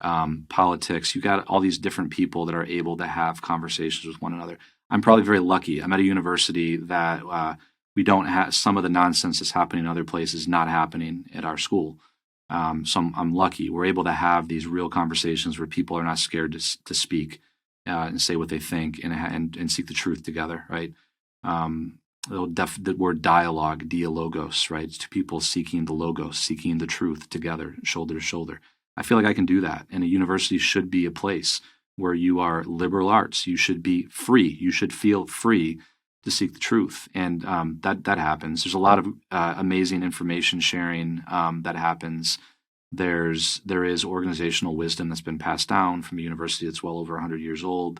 politics, you got all these different people that are able to have conversations with one another. I'm probably very lucky. I'm at a university that we don't have some of the nonsense that's happening in other places not happening at our school. So I'm lucky. We're able to have these real conversations where people are not scared to speak and say what they think and seek the truth together, right? The word dialogue, dialogos, right? It's two people seeking the logos, seeking the truth together, shoulder to shoulder. I feel like I can do that. And a university should be a place where you are liberal arts. You should be free. You should feel free to seek the truth. And that happens. There's a lot of amazing information sharing that happens. There is organizational wisdom that's been passed down from a university that's well over 100 years old.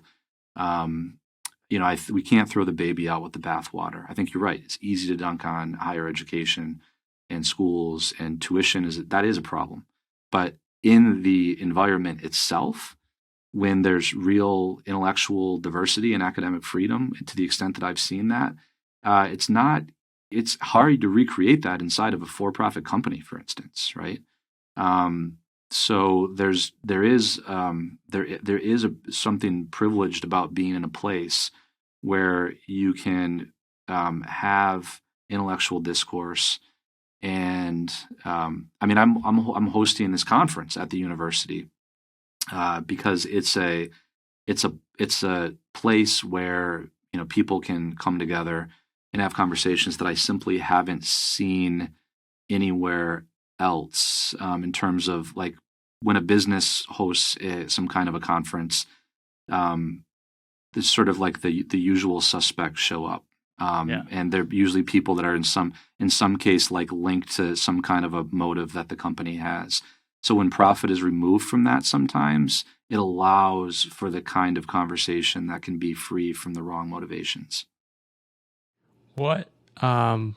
We can't throw the baby out with the bathwater. I think you're right. It's easy to dunk on higher education and schools, and tuition is a problem. But in the environment itself, when there's real intellectual diversity and academic freedom, to the extent that I've seen that, it's hard to recreate that inside of a for-profit company, for instance, right? So there is something privileged about being in a place where you can have intellectual discourse. And I'm hosting this conference at the university because it's a place where people can come together and have conversations that I simply haven't seen anywhere else, in terms of like when a business hosts some kind of a conference. It's sort of like the usual suspects show up. And they're usually people that are in some case like linked to some kind of a motive that the company has. So when profit is removed from that, sometimes it allows for the kind of conversation that can be free from the wrong motivations. What are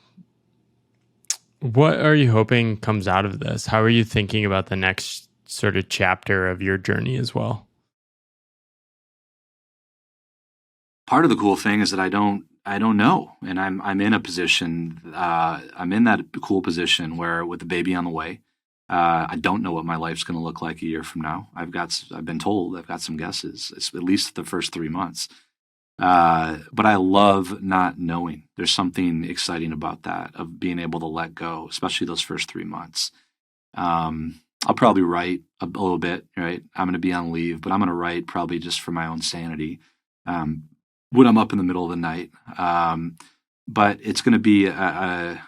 you hoping comes out of this? How are you thinking about the next sort of chapter of your journey as well? Part of the cool thing is that I don't know, and I'm in a position. I'm in that cool position where, with the baby on the way, I don't know what my life's going to look like a year from now. I've been told I've got some guesses. It's at least the first 3 months. But I love not knowing. There's something exciting about that, of being able to let go, especially those first 3 months. I'll probably write a little bit, right? I'm going to be on leave, but I'm going to write probably just for my own sanity. When I'm up in the middle of the night. But it's going to be, and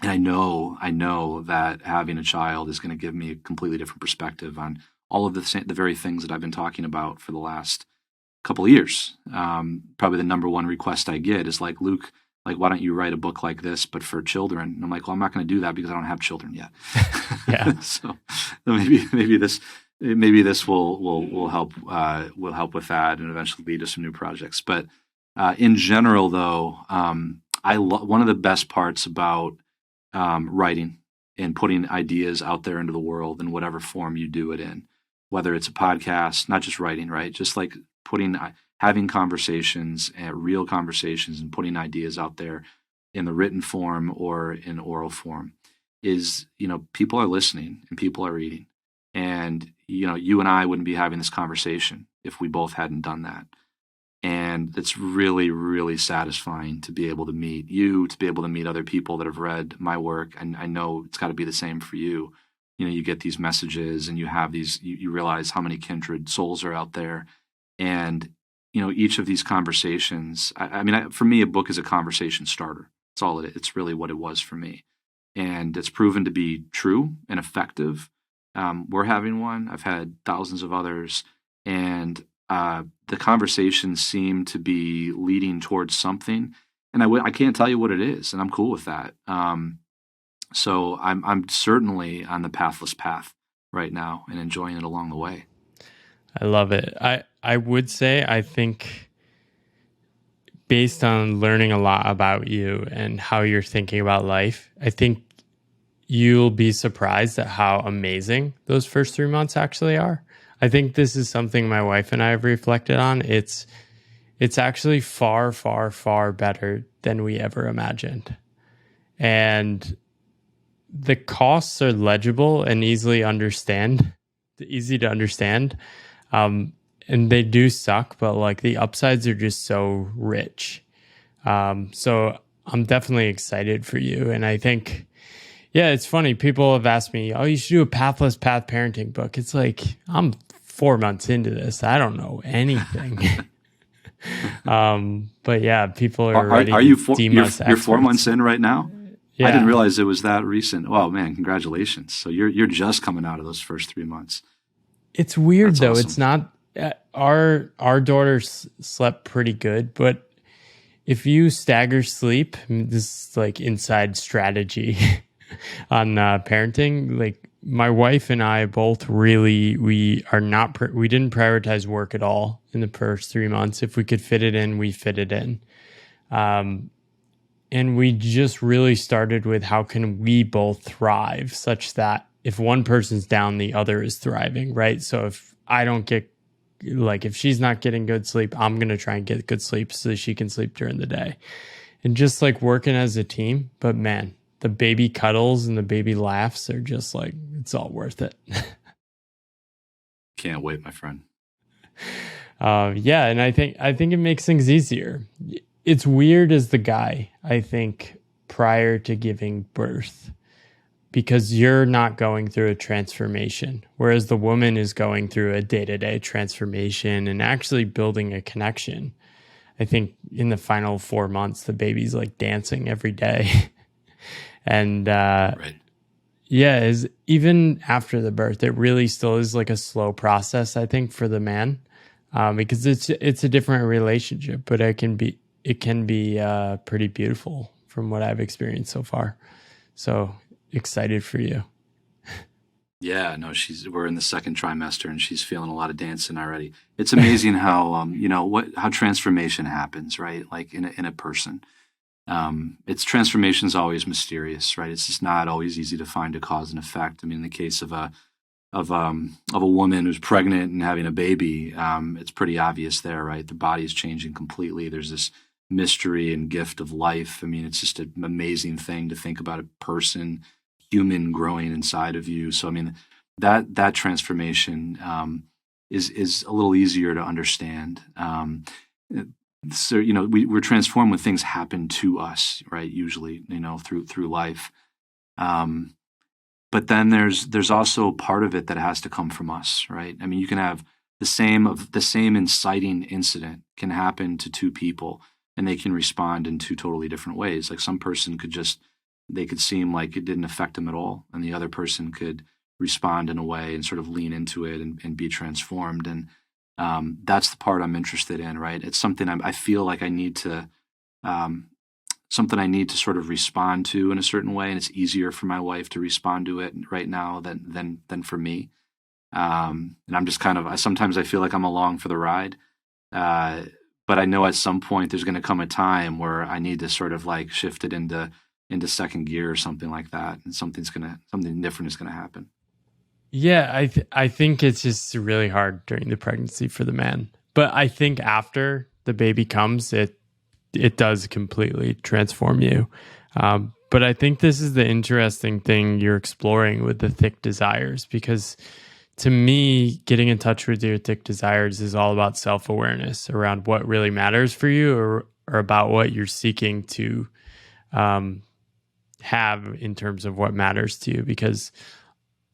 I know that having a child is going to give me a completely different perspective on all of the very things that I've been talking about for the last couple of years. Probably the number one request I get is like, Luke, like, why don't you write a book like this, but for children? And I'm like, well, I'm not going to do that because I don't have children yet. Yeah. So maybe this will help with that and eventually lead to some new projects. But in general, though, one of the best parts about writing and putting ideas out there into the world in whatever form you do it in, whether it's a podcast, not just writing, right? Just like having conversations, real conversations, and putting ideas out there in the written form or in oral form is, people are listening and people are reading. And, you and I wouldn't be having this conversation if we both hadn't done that. And it's really, really satisfying to be able to meet you, to be able to meet other people that have read my work. And I know it's got to be the same for you. You get these messages and you have these, you realize how many kindred souls are out there. And, each of these conversations, for me, a book is a conversation starter. That's all it is. It's really what it was for me. And it's proven to be true and effective. We're having one. I've had thousands of others. And the conversations seem to be leading towards something. And I can't tell you what it is. And I'm cool with that. So I'm certainly on the pathless path right now and enjoying it along the way. I love it. I would say, I think, based on learning a lot about you and how you're thinking about life, I think you'll be surprised at how amazing those first 3 months actually are. I think this is something my wife and I have reflected on. It's actually far, far, far better than we ever imagined. And the costs are legible and easy to understand. And they do suck, but like the upsides are just so rich. So I'm definitely excited for you. And I think, yeah, it's funny. People have asked me, oh, you should do a Pathless Path parenting book. It's like, I'm 4 months into this. I don't know anything. But yeah, people are ready Are to you deem us you're 4 months experts. in right now? I didn't Yeah. realize it was that recent. Oh man, congratulations! So you're just coming out of those first 3 months. It's weird That's though. awesome. It's not our daughter slept pretty good, but if you stagger sleep, this is like inside strategy on parenting. Like my wife and I both really, we are not, we didn't prioritize work at all in the first 3 months. If we could fit it in, we fit it in. And we just really started with how can we both thrive such that if one person's down, the other is thriving, right? So if I don't get, like, if she's not getting good sleep, I'm going to try and get good sleep so that she can sleep during the day. And just like working as a team. But man, the baby cuddles and the baby laughs are just like, it's all worth it. Can't wait, my friend. Yeah. And I think it makes things easier. It's weird as the guy, I think, prior to giving birth, because you're not going through a transformation, whereas the woman is going through a day-to-day transformation and actually building a connection. I think in the final 4 months, the baby's like dancing every day. And Right. yeah, is even after the birth, it really still is like a slow process, I think, for the man, because it's a different relationship, but it can be pretty beautiful from what I've experienced so far. So excited for you. Yeah, no, we're in the second trimester and she's feeling a lot of dancing already. It's amazing how how transformation happens, right? Like in a person. Its transformation is always mysterious, right? It's just not always easy to find a cause and effect. I mean, in the case of a woman who's pregnant and having a baby, it's pretty obvious there, right? The body is changing completely. There's this mystery and gift of life. I mean, it's just an amazing thing to think about a person, human growing inside of you. So, I mean, that transformation is a little easier to understand. So, we're transformed when things happen to us, right? Usually, through life. But then there's also part of it that has to come from us, right? I mean, you can have the same inciting incident can happen to two people, and they can respond in two totally different ways. Like some person they could seem like it didn't affect them at all, and the other person could respond in a way and sort of lean into it and be transformed. And that's the part I'm interested in, right? It's something I feel like I need to. Something I need to sort of respond to in a certain way, and it's easier for my wife to respond to it right now than for me. And I'm just sometimes I feel like I'm along for the ride, but I know at some point there's going to come a time where I need to sort of like shift it into second gear or something like that, and something different is going to happen. Yeah, I think it's just really hard during the pregnancy for the man, but I think after the baby comes, it does completely transform you. But I think this is the interesting thing you're exploring with the thick desires, because to me, getting in touch with your thick desires is all about self-awareness around what really matters for you, or about what you're seeking to have in terms of what matters to you. Because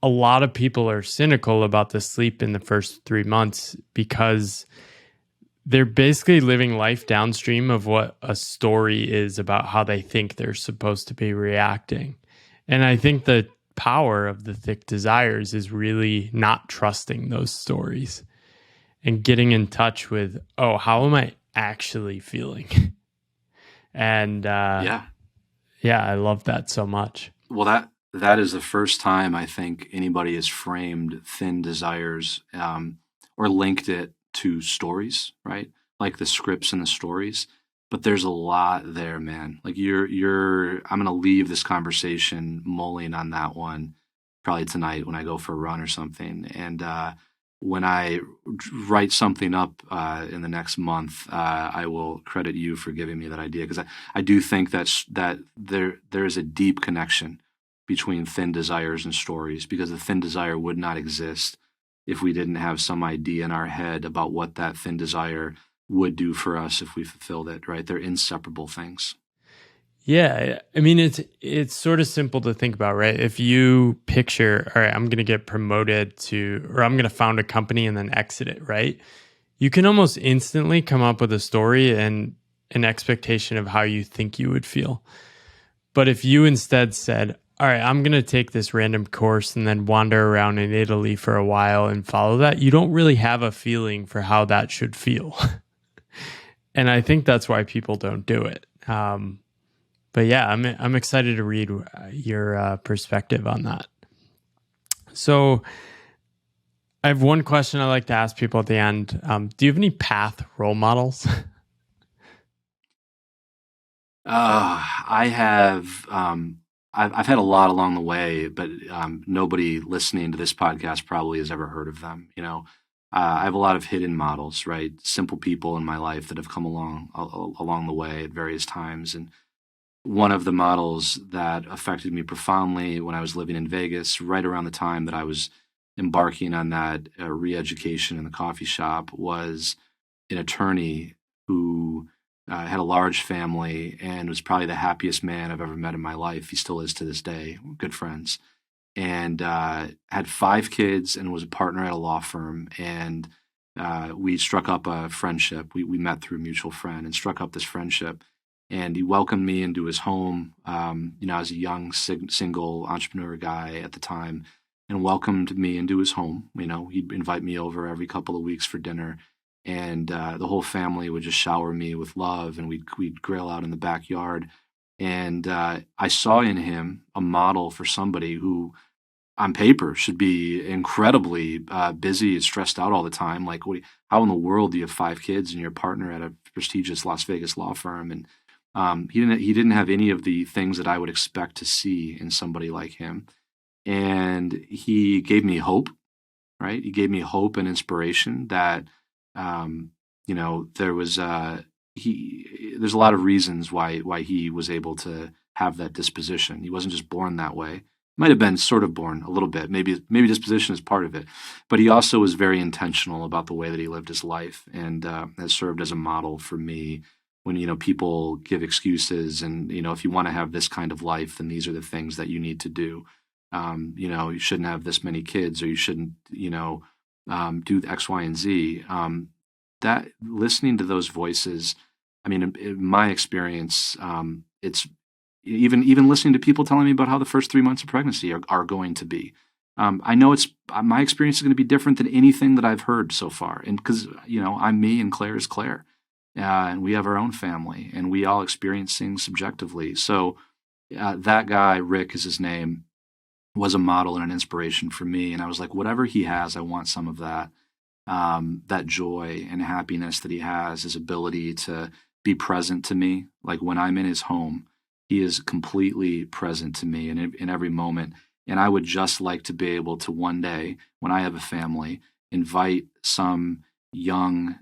a lot of people are cynical about the sleep in the first 3 months because they're basically living life downstream of what a story is about how they think they're supposed to be reacting. And I think the power of the thick desires is really not trusting those stories and getting in touch with, oh, how am I actually feeling? And yeah, I love that so much. Well, that is the first time I think anybody has framed thin desires or linked it to stories, right? Like the scripts and the stories. But there's a lot there, man. Like I'm gonna leave this conversation mulling on that one probably tonight when I go for a run or something. And when I write something up in the next month, I will credit you for giving me that idea, because I do think that there is a deep connection between thin desires and stories, because the thin desire would not exist if we didn't have some idea in our head about what that thin desire would do for us if we fulfilled it, right? They're inseparable things. Yeah, I mean it's sort of simple to think about, right? If you picture, all right, I'm going to get promoted to, or I'm going to found a company and then exit it, right? You can almost instantly come up with a story and an expectation of how you think you would feel. But if you instead said, all right, I'm going to take this random course and then wander around in Italy for a while and follow that, you don't really have a feeling for how that should feel. And I think that's why people don't do it. But yeah, I'm excited to read your perspective on that. So I have one question I like to ask people at the end. Do you have any path role models? I have. I've had a lot along the way, but nobody listening to this podcast probably has ever heard of them. I have a lot of hidden models, right? Simple people in my life that have come along the way at various times. And one of the models that affected me profoundly when I was living in Vegas, right around the time that I was embarking on that re-education in the coffee shop, was an attorney who had a large family and was probably the happiest man I've ever met in my life. He still is to this day. We're good friends. And had 5 kids and was a partner at a law firm. And we struck up a friendship. We met through a mutual friend and struck up this friendship. And he welcomed me into his home. I was a young single entrepreneur guy at the time, and welcomed me into his home. He'd invite me over every couple of weeks for dinner, and the whole family would just shower me with love, and we'd grill out in the backyard. And I saw in him a model for somebody who, on paper, should be incredibly busy and stressed out all the time. Like, how in the world do you have 5 kids and you're a partner at a prestigious Las Vegas law firm? And he didn't have any of the things that I would expect to see in somebody like him. And he gave me hope, right? He gave me hope and inspiration that, there was there's a lot of reasons why he was able to have that disposition. He wasn't just born that way. Might have been sort of born a little bit. Maybe disposition is part of it, but he also was very intentional about the way that he lived his life, and has served as a model for me. When people give excuses, and if you want to have this kind of life, then these are the things that you need to do. You shouldn't have this many kids, or you shouldn't do X, Y, and Z. That listening to those voices, I mean, in my experience, it's even listening to people telling me about how the first 3 months of pregnancy are going to be. I know my experience is going to be different than anything that I've heard so far, and because I'm me and Claire is Claire. And we have our own family, and we all experience things subjectively. So that guy, Rick is his name, was a model and an inspiration for me. And I was like, whatever he has, I want some of that. That joy and happiness that he has, his ability to be present to me. Like when I'm in his home, he is completely present to me in every moment. And I would just like to be able to one day, when I have a family, invite some young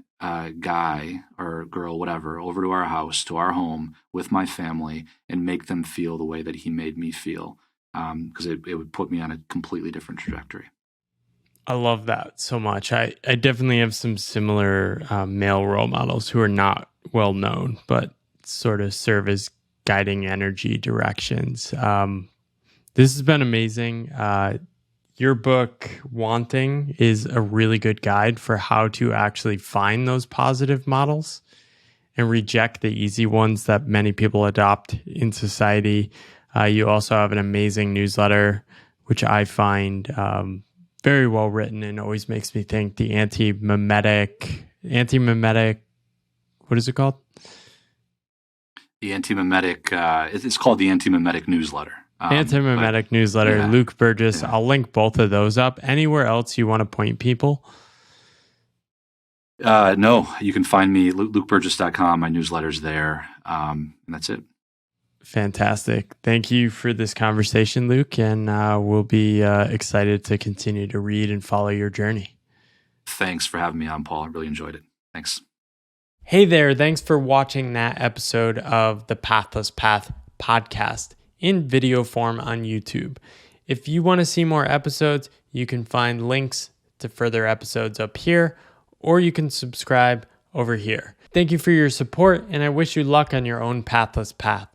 guy or girl, whatever, over to our house, to our home with my family, and make them feel the way that he made me feel, because it would put me on a completely different trajectory. I love that so much. I definitely have some similar male role models who are not well known, but sort of serve as guiding energy directions. This has been amazing. Your book, Wanting, is a really good guide for how to actually find those positive models and reject the easy ones that many people adopt in society. You also have an amazing newsletter, which I find very well written and always makes me think. The anti-memetic, what is it called? The anti-memetic, it's called the anti-memetic newsletter. Anti-memetic newsletter, yeah, Luke Burgis. yeah. I'll link both of those up. Anywhere else you want to point people? No, you can find me, lukeburgess.com. My newsletter's there. And that's it. Fantastic. Thank you for this conversation, Luke. And we'll be excited to continue to read and follow your journey. Thanks for having me on, Paul. I really enjoyed it. Thanks. Hey there. Thanks for watching that episode of the Pathless Path podcast in video form on YouTube. If you want to see more episodes, you can find links to further episodes up here, or you can subscribe over here. Thank you for your support, and I wish you luck on your own pathless path.